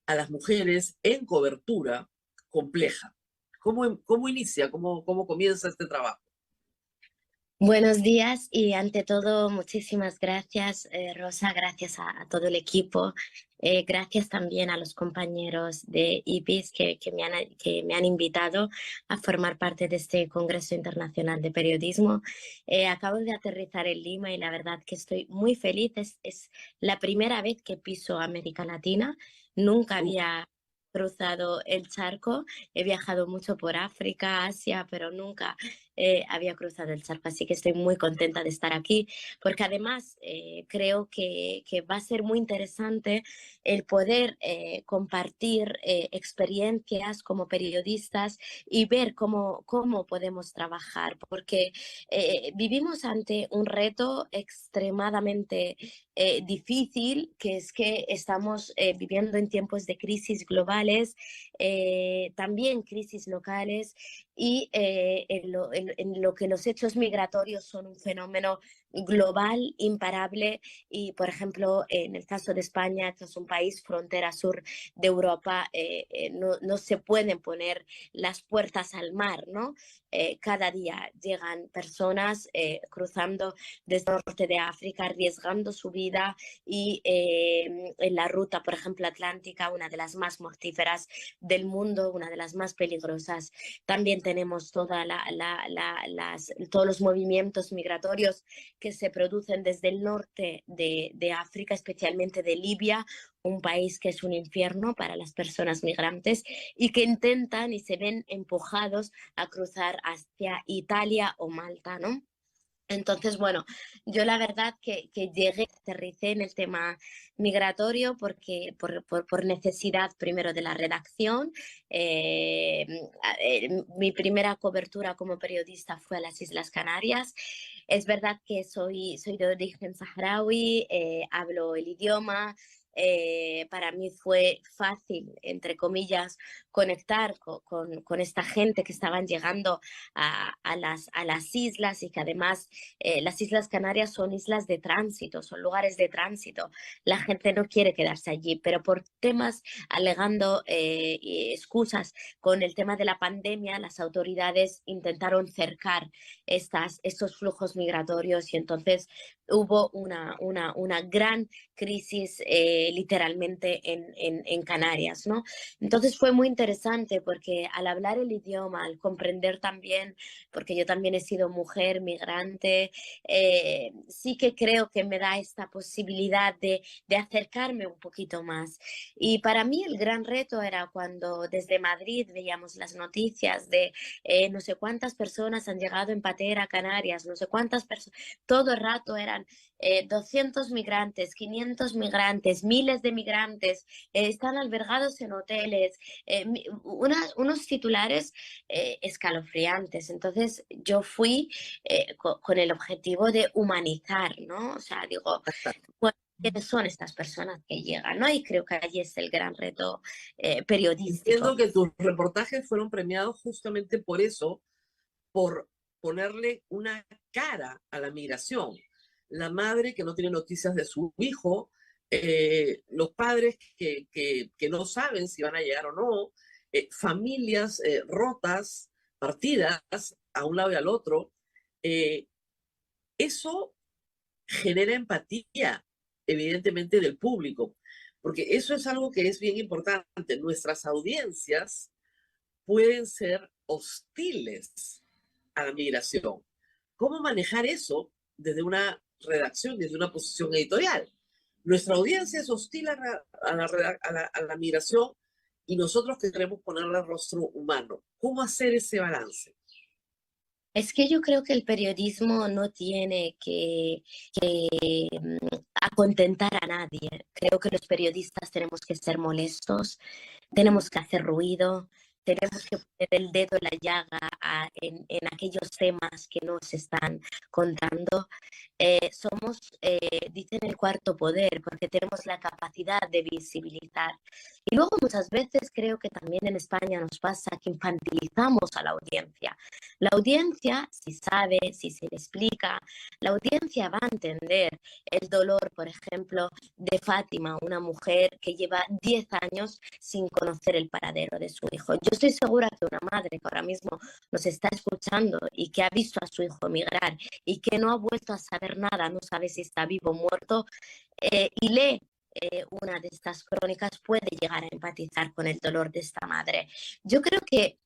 Speaker 3: a las mujeres en cobertura compleja? ¿Cómo inicia, cómo comienza este trabajo?
Speaker 8: Buenos días y ante todo muchísimas gracias, Rosa, gracias a todo el equipo, gracias también a los compañeros de IPIS que me han invitado a formar parte de este Congreso Internacional de Periodismo. Acabo de aterrizar en Lima y la verdad que estoy muy feliz, es la primera vez que piso América Latina, nunca había cruzado el charco, he viajado mucho por África, Asia, pero nunca había cruzado el charco, así que estoy muy contenta de estar aquí, porque además creo que va a ser muy interesante el poder compartir experiencias como periodistas y ver cómo podemos trabajar, porque vivimos ante un reto extremadamente difícil, que es que estamos viviendo en tiempos de crisis globales, también crisis locales, y en lo que los hechos migratorios son un fenómeno global, imparable, y por ejemplo en el caso de España, que es un país frontera sur de Europa, no se pueden poner las puertas al mar, ¿no? Cada día llegan personas cruzando desde el norte de África, arriesgando su vida, y en la ruta, por ejemplo, atlántica, una de las más mortíferas del mundo, una de las más peligrosas. También tenemos todos los movimientos migratorios que se producen desde el norte de África, especialmente de Libia, un país que es un infierno para las personas migrantes, y que intentan y se ven empujados a cruzar hacia Italia o Malta, ¿no? Entonces, bueno, yo la verdad que llegué, aterricé en el tema migratorio porque por necesidad primero de la redacción. Mi primera cobertura como periodista fue a las Islas Canarias. Es verdad que soy de origen saharaui, hablo el idioma, para mí fue fácil, entre comillas, conectar con esta gente que estaban llegando a las islas y que además las Islas Canarias son islas de tránsito, son lugares de tránsito. La gente no quiere quedarse allí, pero por temas alegando excusas con el tema de la pandemia, las autoridades intentaron cercar estos flujos migratorios y entonces hubo una gran crisis literalmente en Canarias, ¿no? Entonces fue muy interesante porque al hablar el idioma, al comprender también, porque yo también he sido mujer migrante, sí que creo que me da esta posibilidad de acercarme un poquito más. Y para mí el gran reto era cuando desde Madrid veíamos las noticias de no sé cuántas personas han llegado en patera a Canarias, no sé cuántas personas, todo el rato eran 200 migrantes, 500 migrantes, miles de migrantes, están albergados en hoteles, unos titulares escalofriantes. Entonces yo fui con el objetivo de humanizar, ¿no? O sea, digo, bueno, ¿quiénes son estas personas que llegan, ¿no? Y creo que allí es el gran reto periodístico.
Speaker 3: Entiendo que tus reportajes fueron premiados justamente por eso, por ponerle una cara a la migración. La madre que no tiene noticias de su hijo, los padres que no saben si van a llegar o no, familias rotas, partidas a un lado y al otro. Eso genera empatía, evidentemente, del público, porque eso es algo que es bien importante. Nuestras audiencias pueden ser hostiles a la migración. ¿Cómo manejar eso desde una redacción, desde una posición editorial? Nuestra audiencia es hostil a la migración y nosotros queremos ponerle rostro humano. ¿Cómo hacer ese balance?
Speaker 8: Es que yo creo que el periodismo no tiene que acontentar a nadie. Creo que los periodistas tenemos que ser molestos, tenemos que hacer ruido, tenemos que poner el dedo en la llaga en aquellos temas que nos están contando. Somos, dicen, el cuarto poder, porque tenemos la capacidad de visibilizar. Y luego muchas veces creo que también en España nos pasa que infantilizamos a la audiencia. La audiencia, si sabe, si se le explica, la audiencia va a entender el dolor, por ejemplo, de Fátima, una mujer que lleva 10 años sin conocer el paradero de su hijo. Yo estoy segura que una madre que ahora mismo nos está escuchando y que ha visto a su hijo emigrar y que no ha vuelto a saber nada, no sabe si está vivo o muerto, y lee una de estas crónicas, puede llegar a empatizar con el dolor de esta madre. Yo creo que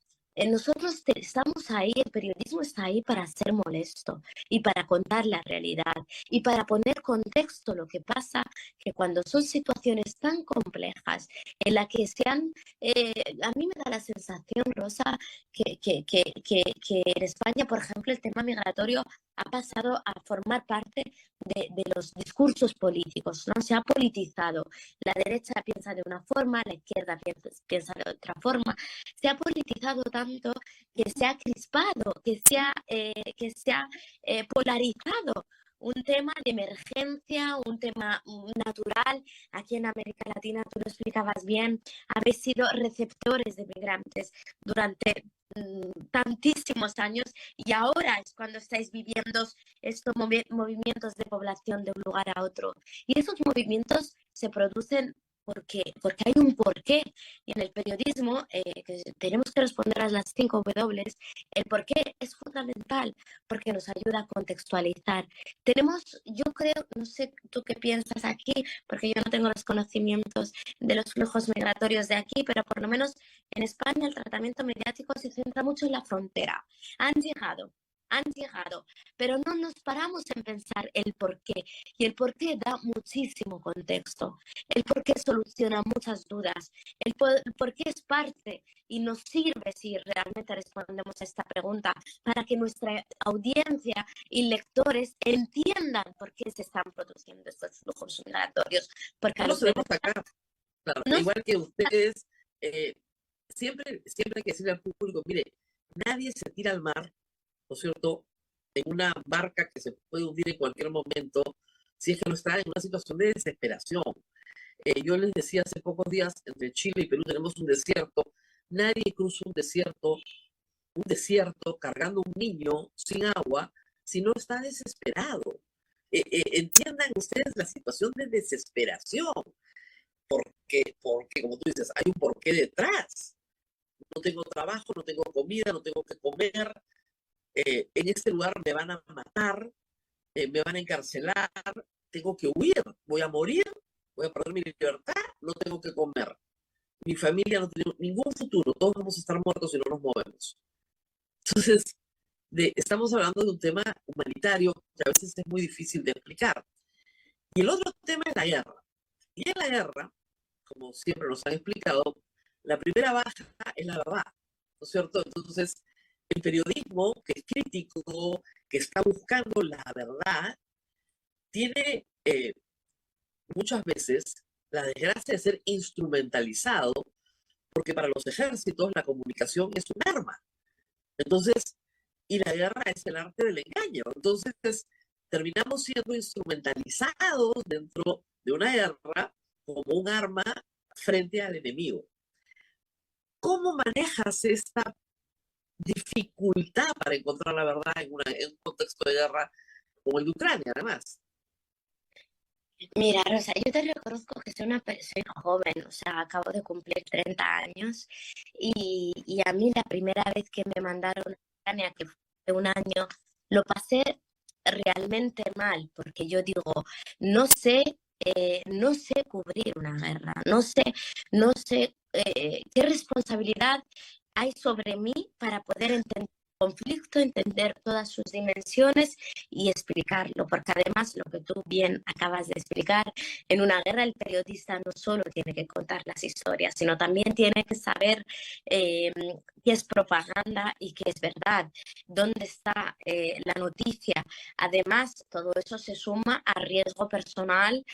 Speaker 8: nosotros estamos ahí, el periodismo está ahí para ser molesto y para contar la realidad y para poner contexto lo que pasa, que cuando son situaciones tan complejas en las que a mí me da la sensación, Rosa, que en España, por ejemplo, el tema migratorio ha pasado a formar parte de los discursos políticos, ¿no? Se ha politizado. La derecha piensa de una forma, la izquierda piensa de otra forma. Se ha politizado tanto que se ha crispado, que se ha polarizado. Un tema de emergencia, un tema natural. Aquí en América Latina, tú lo explicabas bien, habéis sido receptores de migrantes durante tantísimos años y ahora es cuando estáis viviendo estos movimientos de población de un lugar a otro. Y esos movimientos se producen porque hay un porqué. Y en el periodismo, que tenemos que responder a las 5 W, el porqué es fundamental porque nos ayuda a contextualizar. Yo creo, no sé tú qué piensas aquí, porque yo no tengo los conocimientos de los flujos migratorios de aquí, pero por lo menos en España el tratamiento mediático se centra mucho en la frontera. Han llegado, pero no nos paramos en pensar el porqué. Y el porqué da muchísimo contexto. El porqué soluciona muchas dudas. El porqué es parte y nos sirve, si realmente respondemos a esta pregunta, para que nuestra audiencia y lectores entiendan por qué se están produciendo estos flujos migratorios. Porque
Speaker 3: No se acá. Claro,
Speaker 8: ¿no?
Speaker 3: Igual que ustedes, siempre hay que decirle al público, mire, nadie se tira al mar, ¿no es cierto?, en una barca que se puede hundir en cualquier momento, si es que no está en una situación de desesperación. Yo les decía hace pocos días, entre Chile y Perú tenemos un desierto. Nadie cruza un desierto cargando un niño sin agua si no está desesperado. Entiendan ustedes la situación de desesperación, porque, como tú dices, hay un porqué detrás. No tengo trabajo, no tengo comida, no tengo que comer. En este lugar me van a matar, me van a encarcelar, tengo que huir, voy a morir, voy a perder mi libertad, no tengo que comer. Mi familia no tiene ningún futuro, todos vamos a estar muertos si no nos movemos. Entonces, estamos hablando de un tema humanitario que a veces es muy difícil de explicar. Y el otro tema es la guerra. Y en la guerra, como siempre nos han explicado, la primera baja es la verdad, ¿no es cierto? Entonces, el periodismo, que es crítico, que está buscando la verdad, tiene muchas veces la desgracia de ser instrumentalizado, porque para los ejércitos la comunicación es un arma. Entonces, y la guerra es el arte del engaño. Entonces, terminamos siendo instrumentalizados dentro de una guerra como un arma frente al enemigo. ¿Cómo manejas esta dificultad para encontrar la verdad en un contexto de guerra como el de Ucrania, además?
Speaker 8: Mira, Rosa, yo te reconozco que soy joven, o sea, acabo de cumplir 30 años y a mí la primera vez que me mandaron a Ucrania, que fue un año, lo pasé realmente mal, porque yo digo, no sé cubrir una guerra, no sé qué responsabilidad hay sobre mí para poder entender el conflicto, entender todas sus dimensiones y explicarlo, porque además lo que tú bien acabas de explicar, en una guerra el periodista no solo tiene que contar las historias, sino también tiene que saber qué es propaganda y qué es verdad, dónde está la noticia. Además, todo eso se suma a riesgo personal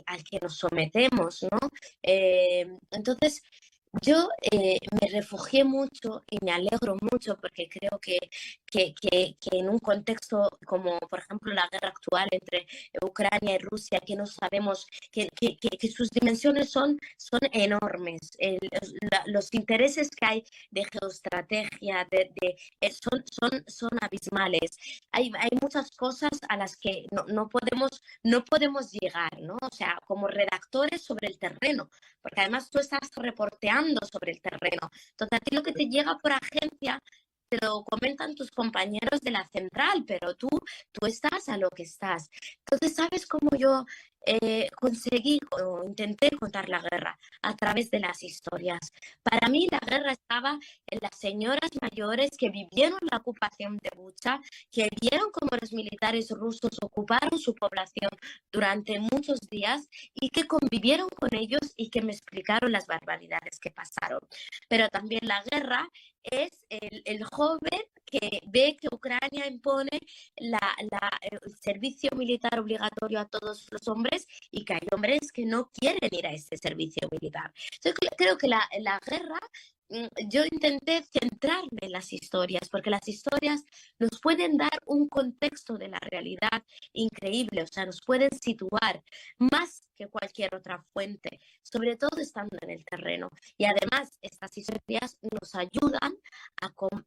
Speaker 8: al que nos sometemos, ¿no? Entonces, yo me refugié mucho y me alegro mucho porque creo que en un contexto como, por ejemplo, la guerra actual entre Ucrania y Rusia, que no sabemos que sus dimensiones son enormes. Los intereses que hay de geoestrategia son abismales. Hay muchas cosas a las que no podemos llegar, ¿no? O sea, como redactores sobre el terreno, porque además tú estás reporteando sobre el terreno. Entonces, a ti lo que te llega por agencia te lo comentan tus compañeros de la central, pero tú estás a lo que estás. Entonces, ¿sabes cómo yo conseguí o intenté contar la guerra? A través de las historias. Para mí la guerra estaba en las señoras mayores que vivieron la ocupación de Bucha, que vieron cómo los militares rusos ocuparon su población durante muchos días y que convivieron con ellos y que me explicaron las barbaridades que pasaron. Pero también la guerra es el joven que ve que Ucrania impone el servicio militar obligatorio a todos los hombres y que hay hombres que no quieren ir a este servicio militar. Yo creo que la guerra, yo intenté centrarme en las historias, porque las historias nos pueden dar un contexto de la realidad increíble, o sea, nos pueden situar más que cualquier otra fuente, sobre todo estando en el terreno. Y además, estas historias nos ayudan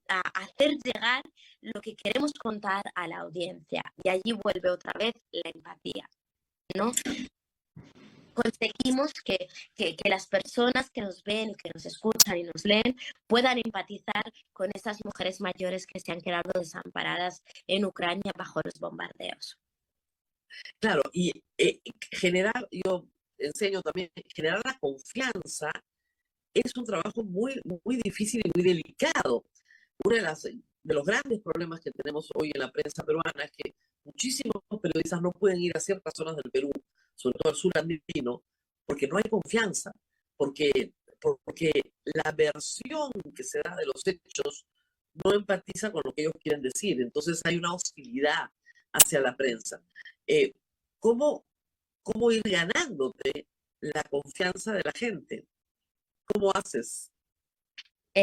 Speaker 8: a hacer llegar lo que queremos contar a la audiencia. Y allí vuelve otra vez la empatía, ¿no? Conseguimos que las personas que nos ven y que nos escuchan y nos leen puedan empatizar con estas mujeres mayores que se han quedado desamparadas en Ucrania bajo los bombardeos.
Speaker 3: Claro, y yo enseño también, generar la confianza es un trabajo muy, muy difícil y muy delicado. Uno de los grandes problemas que tenemos hoy en la prensa peruana es que muchísimos periodistas no pueden ir a ciertas zonas del Perú, sobre todo al sur andino, porque no hay confianza, porque la versión que se da de los hechos no empatiza con lo que ellos quieren decir. Entonces hay una hostilidad hacia la prensa. ¿Cómo ir ganándote la confianza de la gente? ¿Cómo haces?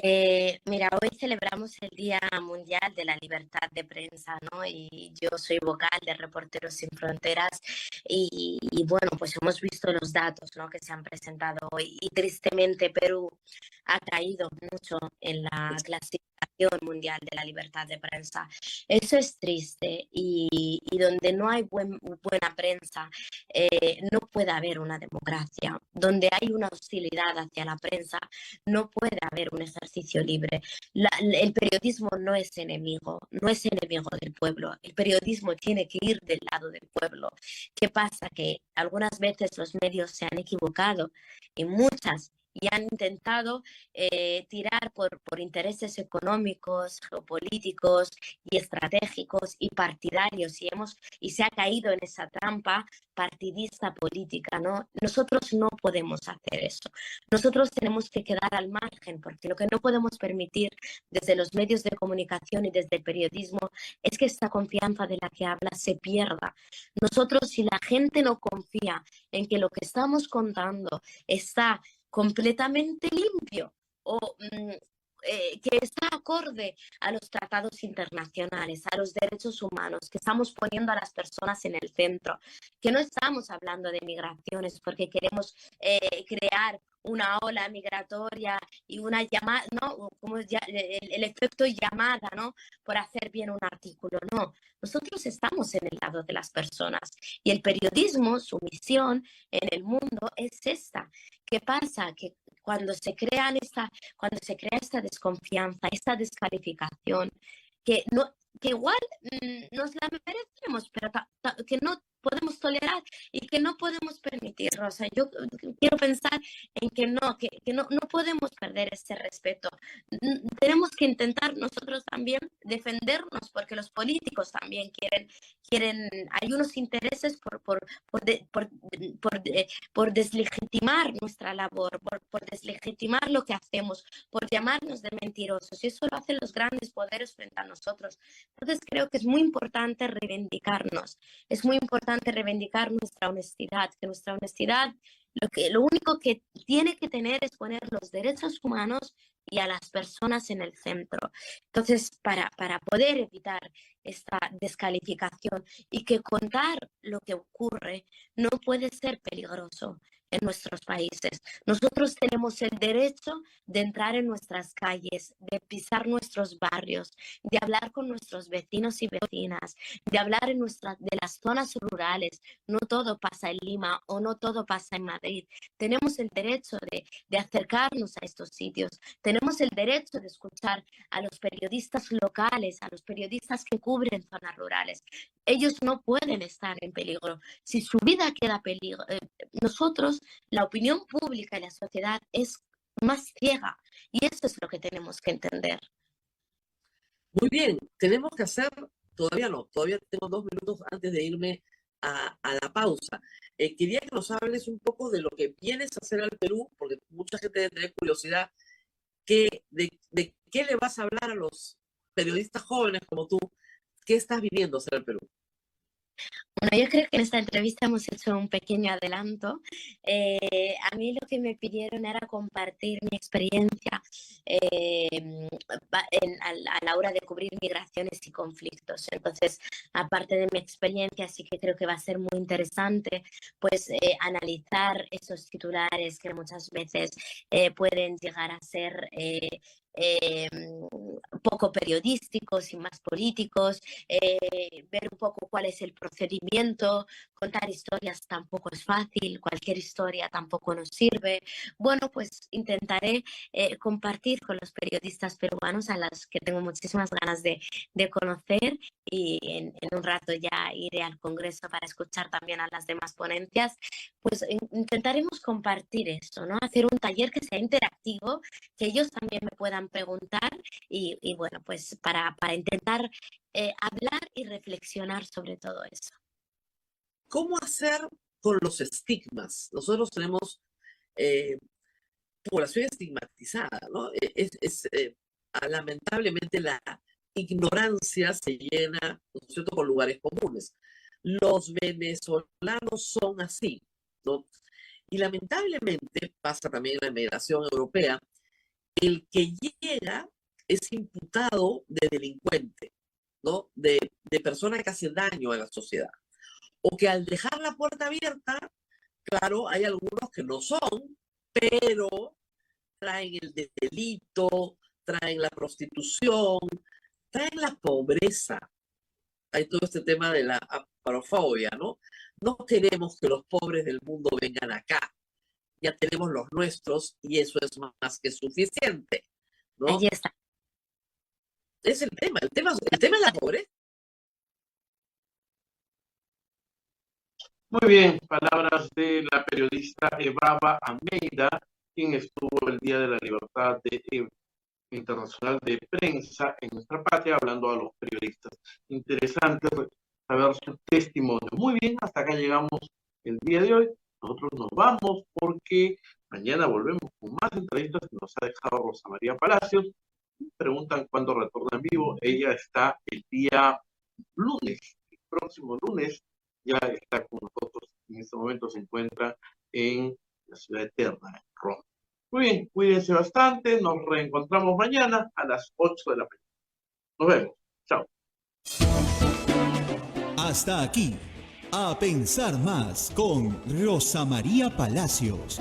Speaker 8: Mira, hoy celebramos el Día Mundial de la Libertad de Prensa, ¿no? Y yo soy vocal de Reporteros Sin Fronteras y bueno, pues hemos visto los datos, ¿no?, que se han presentado hoy y tristemente Perú ha caído mucho en la clasificación mundial de la libertad de prensa. Eso es triste y donde no hay buena prensa, no puede haber una democracia. Donde hay una hostilidad hacia la prensa, no puede haber un ejercicio libre. El periodismo no es enemigo del pueblo. El periodismo tiene que ir del lado del pueblo. ¿Qué pasa? Que algunas veces los medios se han equivocado y muchas y han intentado tirar por intereses económicos, geopolíticos y estratégicos y partidarios y se ha caído en esa trampa partidista política, ¿no? Nosotros no podemos hacer eso. Nosotros tenemos que quedar al margen porque lo que no podemos permitir desde los medios de comunicación y desde el periodismo es que esta confianza de la que habla se pierda. Nosotros, si la gente no confía en que lo que estamos contando está completamente limpio o que está acorde a los tratados internacionales, a los derechos humanos, que estamos poniendo a las personas en el centro, que no estamos hablando de migraciones porque queremos crear una ola migratoria y una llamada, ¿no? Como el efecto llamada, ¿no? Por hacer bien un artículo, no. Nosotros estamos en el lado de las personas y el periodismo, su misión en el mundo es esta. ¿Qué pasa? Que cuando se crea esta desconfianza, esta descalificación, que igual nos la merecemos, pero que no podemos tolerar y que no podemos permitir, Rosa. Yo quiero pensar en que no podemos perder ese respeto. Tenemos que intentar nosotros también defendernos porque los políticos también hay unos intereses por deslegitimar nuestra labor, por deslegitimar lo que hacemos, por llamarnos de mentirosos. Y eso lo hacen los grandes poderes frente a nosotros. Entonces creo que es muy importante reivindicarnos. Es muy importante reivindicar nuestra honestidad, que nuestra honestidad lo único que tiene que tener es poner los derechos humanos y a las personas en el centro. Entonces, para poder evitar esta descalificación y que contar lo que ocurre no puede ser peligroso en nuestros países. Nosotros tenemos el derecho de entrar en nuestras calles, de pisar nuestros barrios, de hablar con nuestros vecinos y vecinas, de hablar de las zonas rurales. No todo pasa en Lima o no todo pasa en Madrid. Tenemos el derecho de acercarnos a estos sitios. Tenemos el derecho de escuchar a los periodistas locales, a los periodistas que cubren zonas rurales. Ellos no pueden estar en peligro. Si su vida queda en peligro, nosotros, la opinión pública y la sociedad es más ciega. Y eso es lo que tenemos que entender.
Speaker 3: Muy bien, tenemos que hacer, todavía tengo 2 minutos antes de irme a la pausa. Quería que nos hables un poco de lo que vienes a hacer al Perú, porque mucha gente debe tener curiosidad, de qué le vas a hablar a los periodistas jóvenes como tú, qué estás viniendo a hacer al Perú.
Speaker 8: Bueno, yo creo que en esta entrevista hemos hecho un pequeño adelanto. A mí lo que me pidieron era compartir mi experiencia a la hora de cubrir migraciones y conflictos. Entonces, aparte de mi experiencia, sí que creo que va a ser muy interesante pues analizar esos titulares que muchas veces pueden llegar a ser poco periodísticos y más políticos, ver un poco cuál es el procedimiento. Contar historias tampoco es fácil, cualquier historia tampoco nos sirve. Bueno, pues intentaré compartir con los periodistas peruanos a los que tengo muchísimas ganas de conocer y en un rato ya iré al Congreso para escuchar también a las demás ponencias. Pues intentaremos compartir esto, ¿no? Hacer un taller que sea interactivo, que ellos también me puedan preguntar y bueno, pues para intentar hablar y reflexionar sobre todo eso.
Speaker 3: ¿Cómo hacer con los estigmas? Nosotros tenemos población estigmatizada, ¿no? Lamentablemente la ignorancia se llena, ¿no es cierto?, con lugares comunes. Los venezolanos son así, ¿no? Y lamentablemente pasa también en la migración europea, el que llega es imputado de delincuente, ¿no? De persona que hace daño a la sociedad. O que al dejar la puerta abierta, claro, hay algunos que no son, pero traen el delito, traen la prostitución, traen la pobreza. Hay todo este tema de la aparofobia, ¿no? No queremos que los pobres del mundo vengan acá. Ya tenemos los nuestros y eso es más que suficiente, ¿no?
Speaker 8: Allí está.
Speaker 3: Es el tema es la pobreza.
Speaker 2: Muy bien, palabras de la periodista Evaba Almeida, quien estuvo el Día de la Libertad Internacional de Prensa en nuestra patria, hablando a los periodistas. Interesante saber su testimonio. Muy bien, hasta acá llegamos el día de hoy. Nosotros nos vamos porque mañana volvemos con más entrevistas que nos ha dejado Rosa María Palacios. Preguntan cuándo retorna en vivo. Ella está el día lunes, el próximo lunes. Ya está con nosotros, en este momento se encuentra en la ciudad eterna, en Roma. Muy bien, cuídense bastante, nos reencontramos mañana a las 8 de la mañana. Nos vemos, chao.
Speaker 1: Hasta aquí, A Pensar Más con Rosa María Palacios.